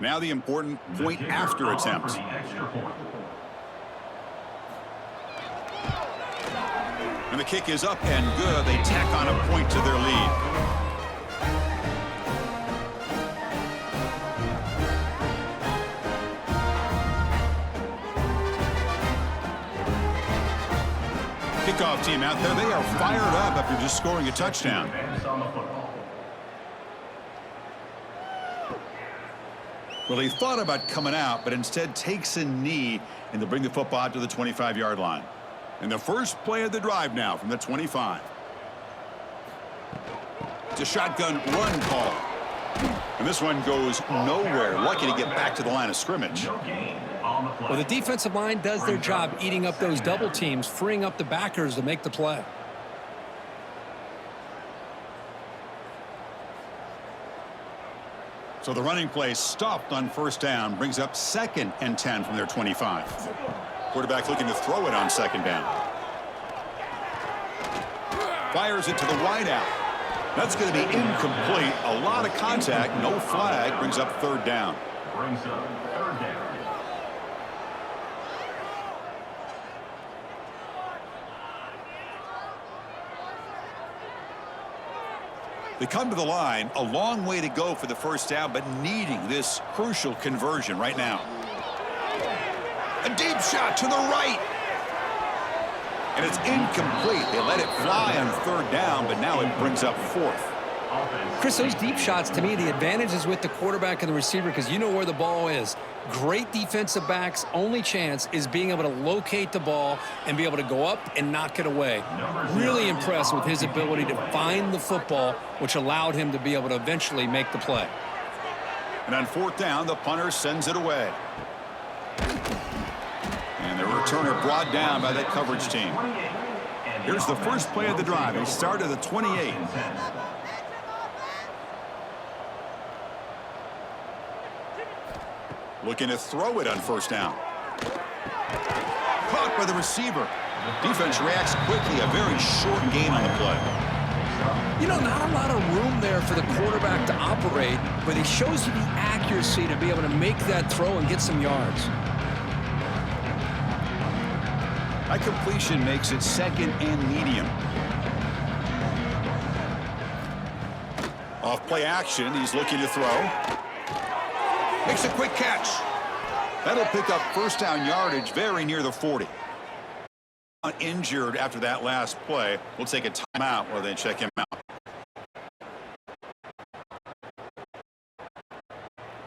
Now the important point after attempt. And the kick is up and good. They tack on a point to their lead. Kickoff team out there. They are fired up after just scoring a touchdown. Well, he thought about coming out, but instead takes a knee, and they'll bring the football out to the 25-yard line. And the first play of the drive now from the 25. It's a shotgun run call. And this one goes nowhere. Lucky to get back to the line of scrimmage. Well, the defensive line does their job eating up those double teams, freeing up the backers to make the play. So the running play stopped on first down, brings up 2nd and 10 from their 25. Quarterback looking to throw it on 2nd down. Fires it to the wideout. That's going to be incomplete. A lot of contact, no flag, brings up 3rd down. They come to the line, a long way to go for the first down, but needing this crucial conversion right now. A deep shot to the right. And it's incomplete. They let it fly on 3rd down, but now it brings up 4th. Chris, those deep shots, to me, the advantage is with the quarterback and the receiver because you know where the ball is. Great defensive backs' only chance is being able to locate the ball and be able to go up and knock it away. Really impressed with his ability to find the football, which allowed him to be able to eventually make the play. And on 4th down, the punter sends it away. And the returner brought down by that coverage team. Here's the first play of the drive. They start at the 28. Looking to throw it on first down. Caught by the receiver. Defense reacts quickly. A very short gain on the play. You know, not a lot of room there for the quarterback to operate, but he shows you the accuracy to be able to make that throw and get some yards. That completion makes it 2nd and medium. Off play action. He's looking to throw. Makes a quick catch. That'll pick up first down yardage very near the 40. Injured after that last play. We'll take a timeout while they check him out.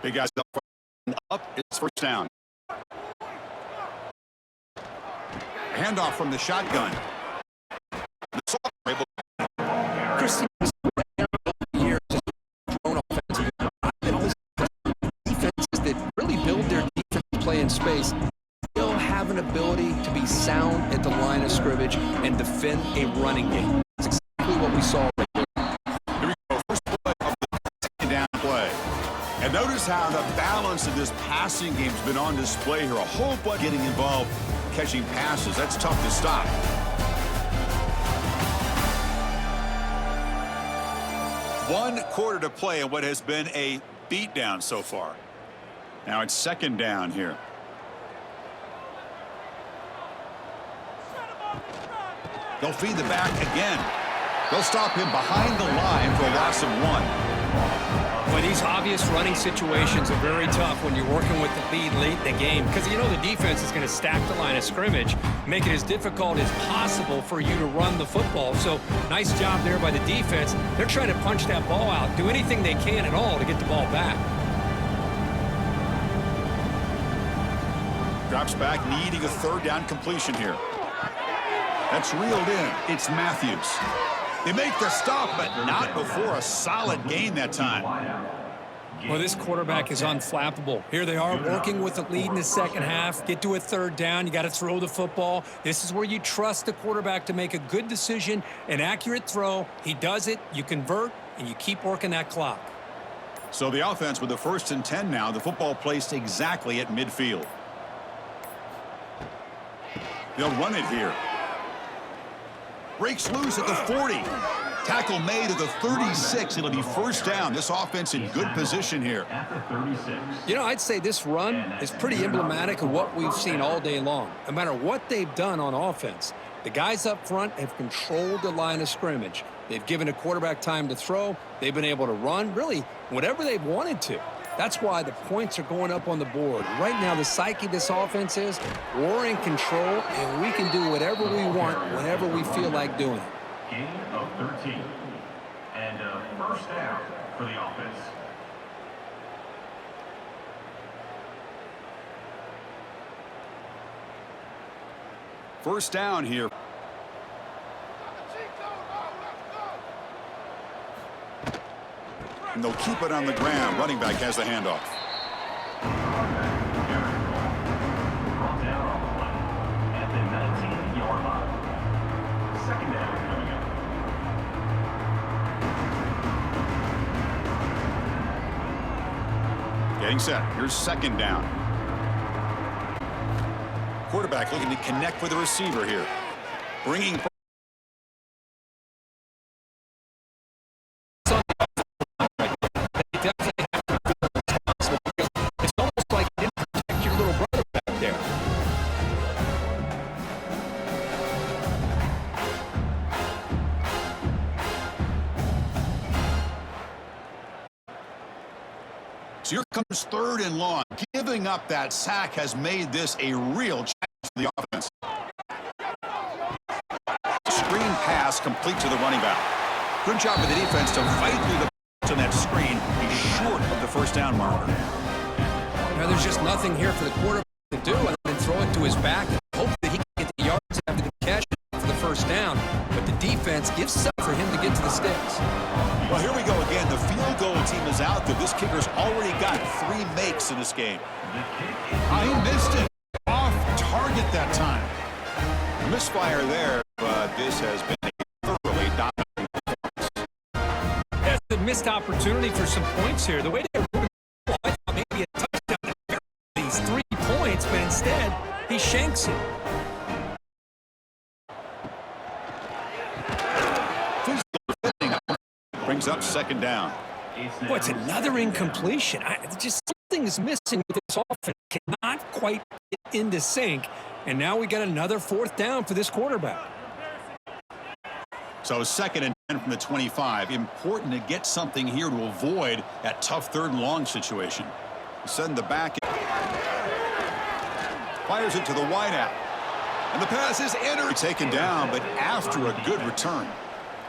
Big guys up. It's first down. Handoff from the shotgun. Chris, years thrown offensive. Defenses that really build their defense play in space still have an ability to be sound at the line of scrimmage and defend a running game. That's exactly what we saw right there. Here we go. First play of the 2nd down play. And notice how the balance of this passing game has been on display here. A whole bunch getting involved, catching passes. That's tough to stop. One quarter to play in what has been a beatdown so far. Now it's second down here. They'll feed the back again. They'll stop him behind the line for a loss of 1. Well, these obvious running situations are very tough when you're working with the lead late in the game because you know the defense is going to stack the line of scrimmage, make it as difficult as possible for you to run the football. So nice job there by the defense. They're trying to punch that ball out, do anything they can at all to get the ball back. Drops back, needing a third down completion here. That's reeled in. It's Matthews. They make the stop, but not before a solid gain that time. Well, this quarterback is unflappable. Here they are working with the lead in the second half. Get to a third down. You got to throw the football. This is where you trust the quarterback to make a good decision, an accurate throw. He does it. You convert, and you keep working that clock. So the offense with the 1st and 10 now. The football placed exactly at midfield. They'll run it here. Breaks loose at the 40. Tackle made at the 36. It'll be first down. This offense in good position here. At the 36. You know, I'd say this run is pretty emblematic of what we've seen all day long. No matter what they've done on offense, the guys up front have controlled the line of scrimmage. They've given a quarterback time to throw. They've been able to run, really, whatever they've wanted to. That's why the points are going up on the board. Right now, the psyche of this offense is we're in control, and we can do whatever we want whenever we feel like doing it. Gain of 13. And a first down for the offense. First down here. And they'll keep it on the ground. Running back has the handoff. Brought down on the play at the 19-yard line. Second down coming up. Getting set. Here's second down. Quarterback looking to connect with the receiver here. Bringing So here comes third and long. Giving up that sack has made this a real challenge for the offense. Screen pass complete to the running back. Good job of the defense to fight through the on that screen. He's short of the first down marker. Now, there's just nothing here for the quarterback to do other than throw it to his back and hope that he can get the yards after the catch for the first down. But the defense gives something for him to get to the sticks. Well, here we go again. The field goal team is out there. This kicker's already got 3 makes in this game. He missed it. Off target that time. A misfire there, but this has been a thoroughly dominant performance. That's a missed opportunity for some points here. The way they're moving the ball, I thought maybe a touchdown to these 3 points, but instead he shanks it. Brings up second down. Boy, it's another incompletion. Just something is missing with this offense. Cannot quite get into sync. And now we got another 4th down for this quarterback. So second and 10 from the 25. Important to get something here to avoid that tough third and long situation. Send the back. Fires it to the wideout. And the pass is entered. Taken down, but after a good return.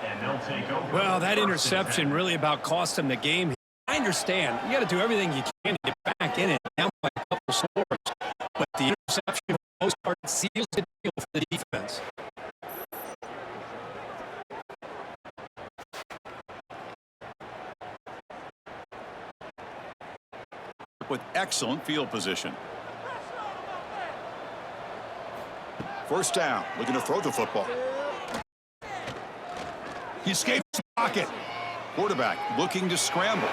And they'll take over. Well, that interception really about cost them the game. I understand. You got to do everything you can to get back in it. Down by a couple scores. But the interception, for the most part, seals the deal for the defense. With excellent field position. First down. Looking to throw the football. He escapes the pocket. Quarterback looking to scramble.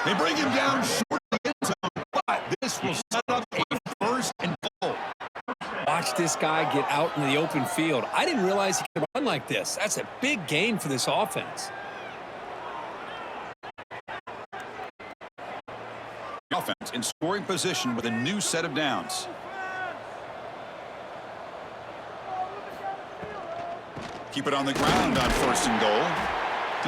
They bring him down short of the end zone, but this will set up a first and goal. Watch this guy get out in the open field. I didn't realize he could run like this. That's a big gain for this offense. offense in scoring position with a new set of downs. Keep it on the ground on 1st and goal.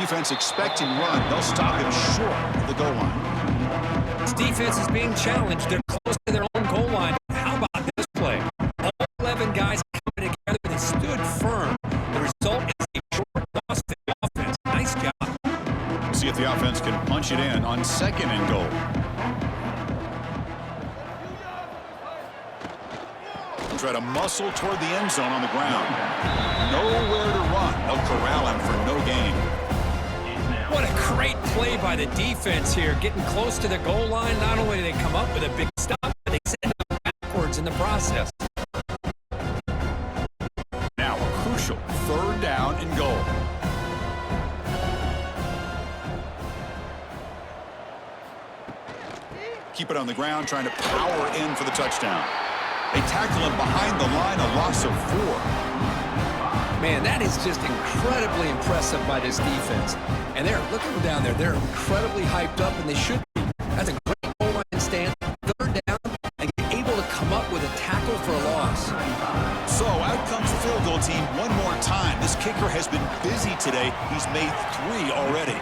Defense expecting run. They'll stop him short of the goal line. This defense is being challenged. They're close to their own goal line. How about this play? All 11 guys coming together. They stood firm. The result is a short loss to the offense. Nice job. See if the offense can punch it in on 2nd and goal. Try to muscle toward the end zone on the ground. Nowhere to run. They'll corral him for no gain. What a great play by the defense here. Getting close to the goal line. Not only do they come up with a big stop, but they send them backwards in the process. Now a crucial 3rd down and goal. Keep it on the ground, trying to power in for the touchdown. They tackle him behind the line, a loss of 4. Man, that is just incredibly impressive by this defense. And they're looking down there. They're incredibly hyped up, and they should be. That's a great goal line stand. 3rd down, and you're able to come up with a tackle for a loss. So out comes the field goal team one more time. This kicker has been busy today. He's made 3 already.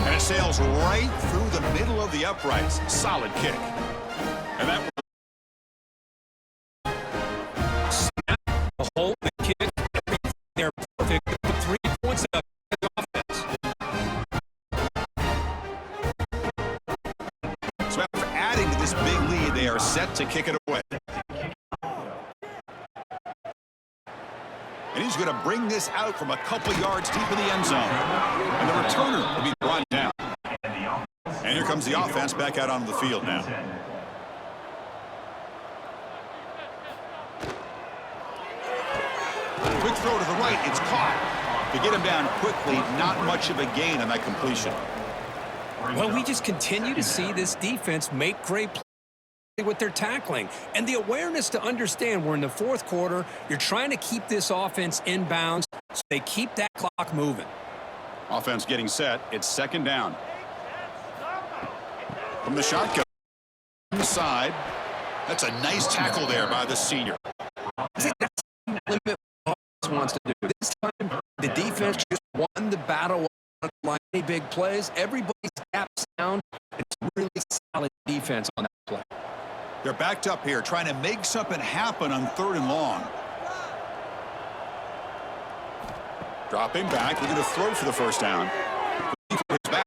And it sails right through the middle of the uprights. Solid kick. And that The hold, the kick, everything there perfect. The 3 points up the offense. So after adding to this big lead, they are set to kick it away. And he's going to bring this out from a couple yards deep in the end zone. And the returner will be brought down. And here comes the offense back out onto the field now. Quick throw to the right. It's caught. To get him down quickly, not much of a gain on that completion. Well, we just continue to see this defense make great plays with their tackling. And the awareness to understand we're in the 4th quarter. You're trying to keep this offense in bounds so they keep that clock moving. Offense getting set. It's 2nd down. From the shotgun. Side. That's a nice tackle there by the senior. Limit what offense wants to do. This time, the defense just won the battle on any big plays. Everybody's gaps down. It's really solid defense on that play. They're backed up here, trying to make something happen on 3rd and long. Dropping back. We're going to throw for the 1st down. Back.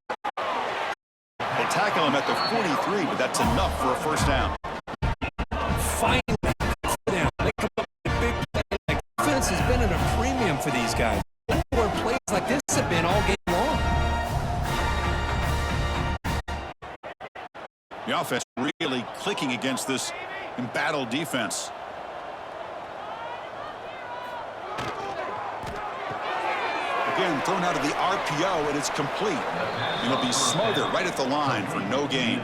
They tackle him at the 43, but that's enough for a 1st down. Find that down. They come up with a big play. Like, defense has been at a premium for these guys. That's where plays like this have been all game long. The offense really clicking against this embattled defense. Again, thrown out of the RPO, and it's complete. And it'll be smothered right at the line for no gain.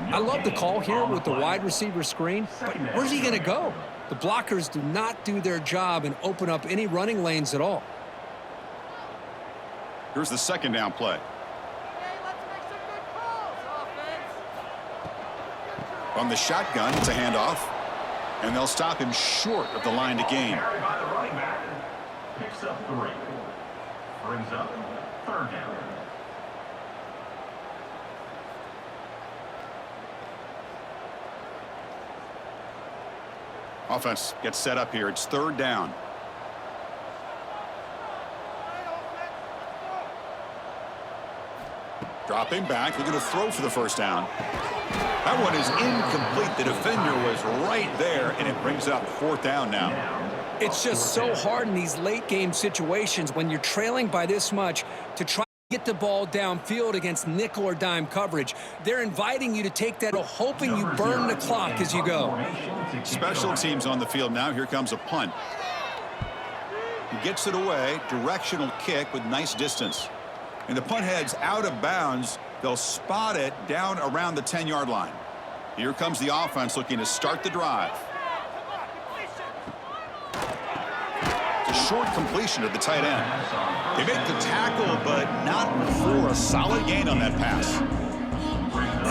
I love the call here with the wide receiver screen, but where's he going to go? The blockers do not do their job and open up any running lanes at all. Here's the 2nd down play. From the shotgun, it's a handoff. And they'll stop him short of the line to gain. By the running back. Picks up 3. Brings up 3rd down. Offense gets set up here. It's 3rd down. Dropping back. Looking to throw for the 1st down. That one is incomplete. The defender was right there, and it brings up 4th down now. It's just so hard in these late game situations when you're trailing by this much to try to get the ball downfield against nickel or dime coverage. They're inviting you to take that, hoping you burn the clock as you go. Special teams on the field now. Here comes a punt. He gets it away. Directional kick with nice distance. And the punt heads out of bounds. They'll spot it down around the 10-yard line. Here comes the offense looking to start the drive. It's a short completion to the tight end. They make the tackle, but not for a solid gain on that pass.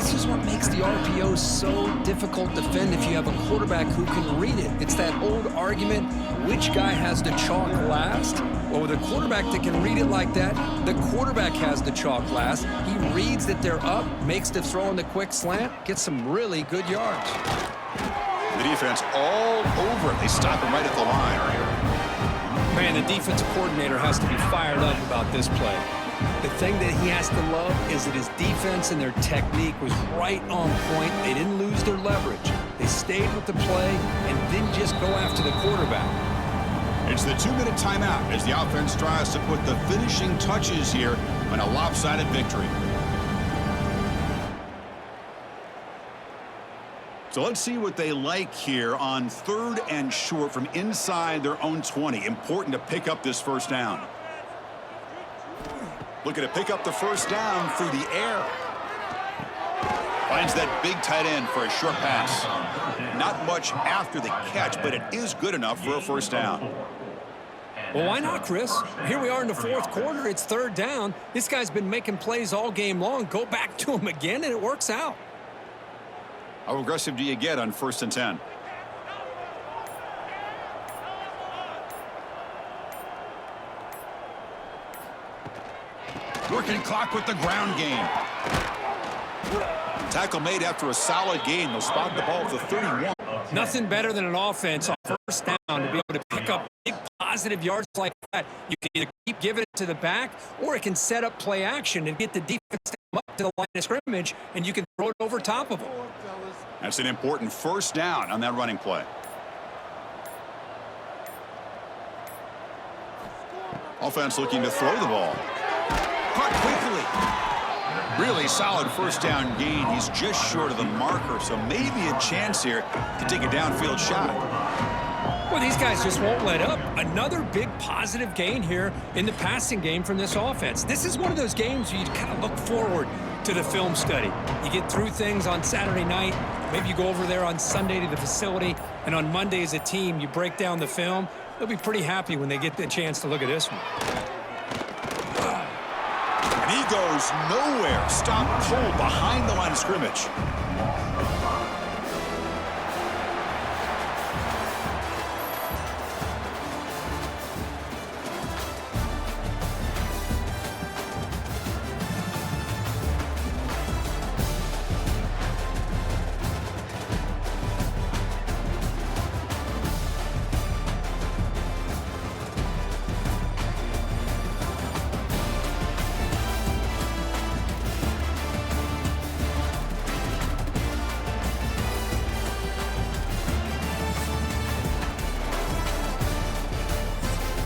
This is what makes the RPO so difficult to defend if you have a quarterback who can read it. It's that old argument, which guy has the chalk last? Well, with a quarterback that can read it like that, the quarterback has the chalk last. He reads that they're up, makes the throw in the quick slant, gets some really good yards. The defense all over it. They stop him right at the line. Man, the defensive coordinator has to be fired up about this play. The thing that he has to love is that his defense and their technique was right on point. They didn't lose their leverage. They stayed with the play and didn't just go after the quarterback. It's the 2-minute timeout as the offense tries to put the finishing touches here on a lopsided victory. So let's see what they like here on 3rd and short from inside their own 20. Important to pick up this first down. Looking to pick up the first down through the air. Finds that big tight end for a short pass. Not much after the catch, but it is good enough for a first down. Well, why not, Chris? Here we are in the 4th quarter. It's 3rd down. This guy's been making plays all game long. Go back to him again, and it works out. How aggressive do you get on 1st and 10? Working clock with the ground game. Tackle made after a solid gain. They'll spot the ball at the 31. Nothing better than an offense on 1st down to be able to pick up big positive yards like that. You can either keep giving it to the back, or it can set up play action and get the defense to come up to the line of scrimmage, and you can throw it over top of them. That's an important first down on that running play. Offense looking to throw the ball. Caught quickly. Really solid first down gain. He's just short of the marker, so maybe a chance here to take a downfield shot. Well, these guys just won't let up. Another big positive gain here in the passing game from this offense. This is one of those games where you kind of look forward to the film study. You get through things on Saturday night. Maybe you go over there on Sunday to the facility, and on Monday as a team, you break down the film. They'll be pretty happy when they get the chance to look at this one. And he goes nowhere. Stop cold behind the line of scrimmage.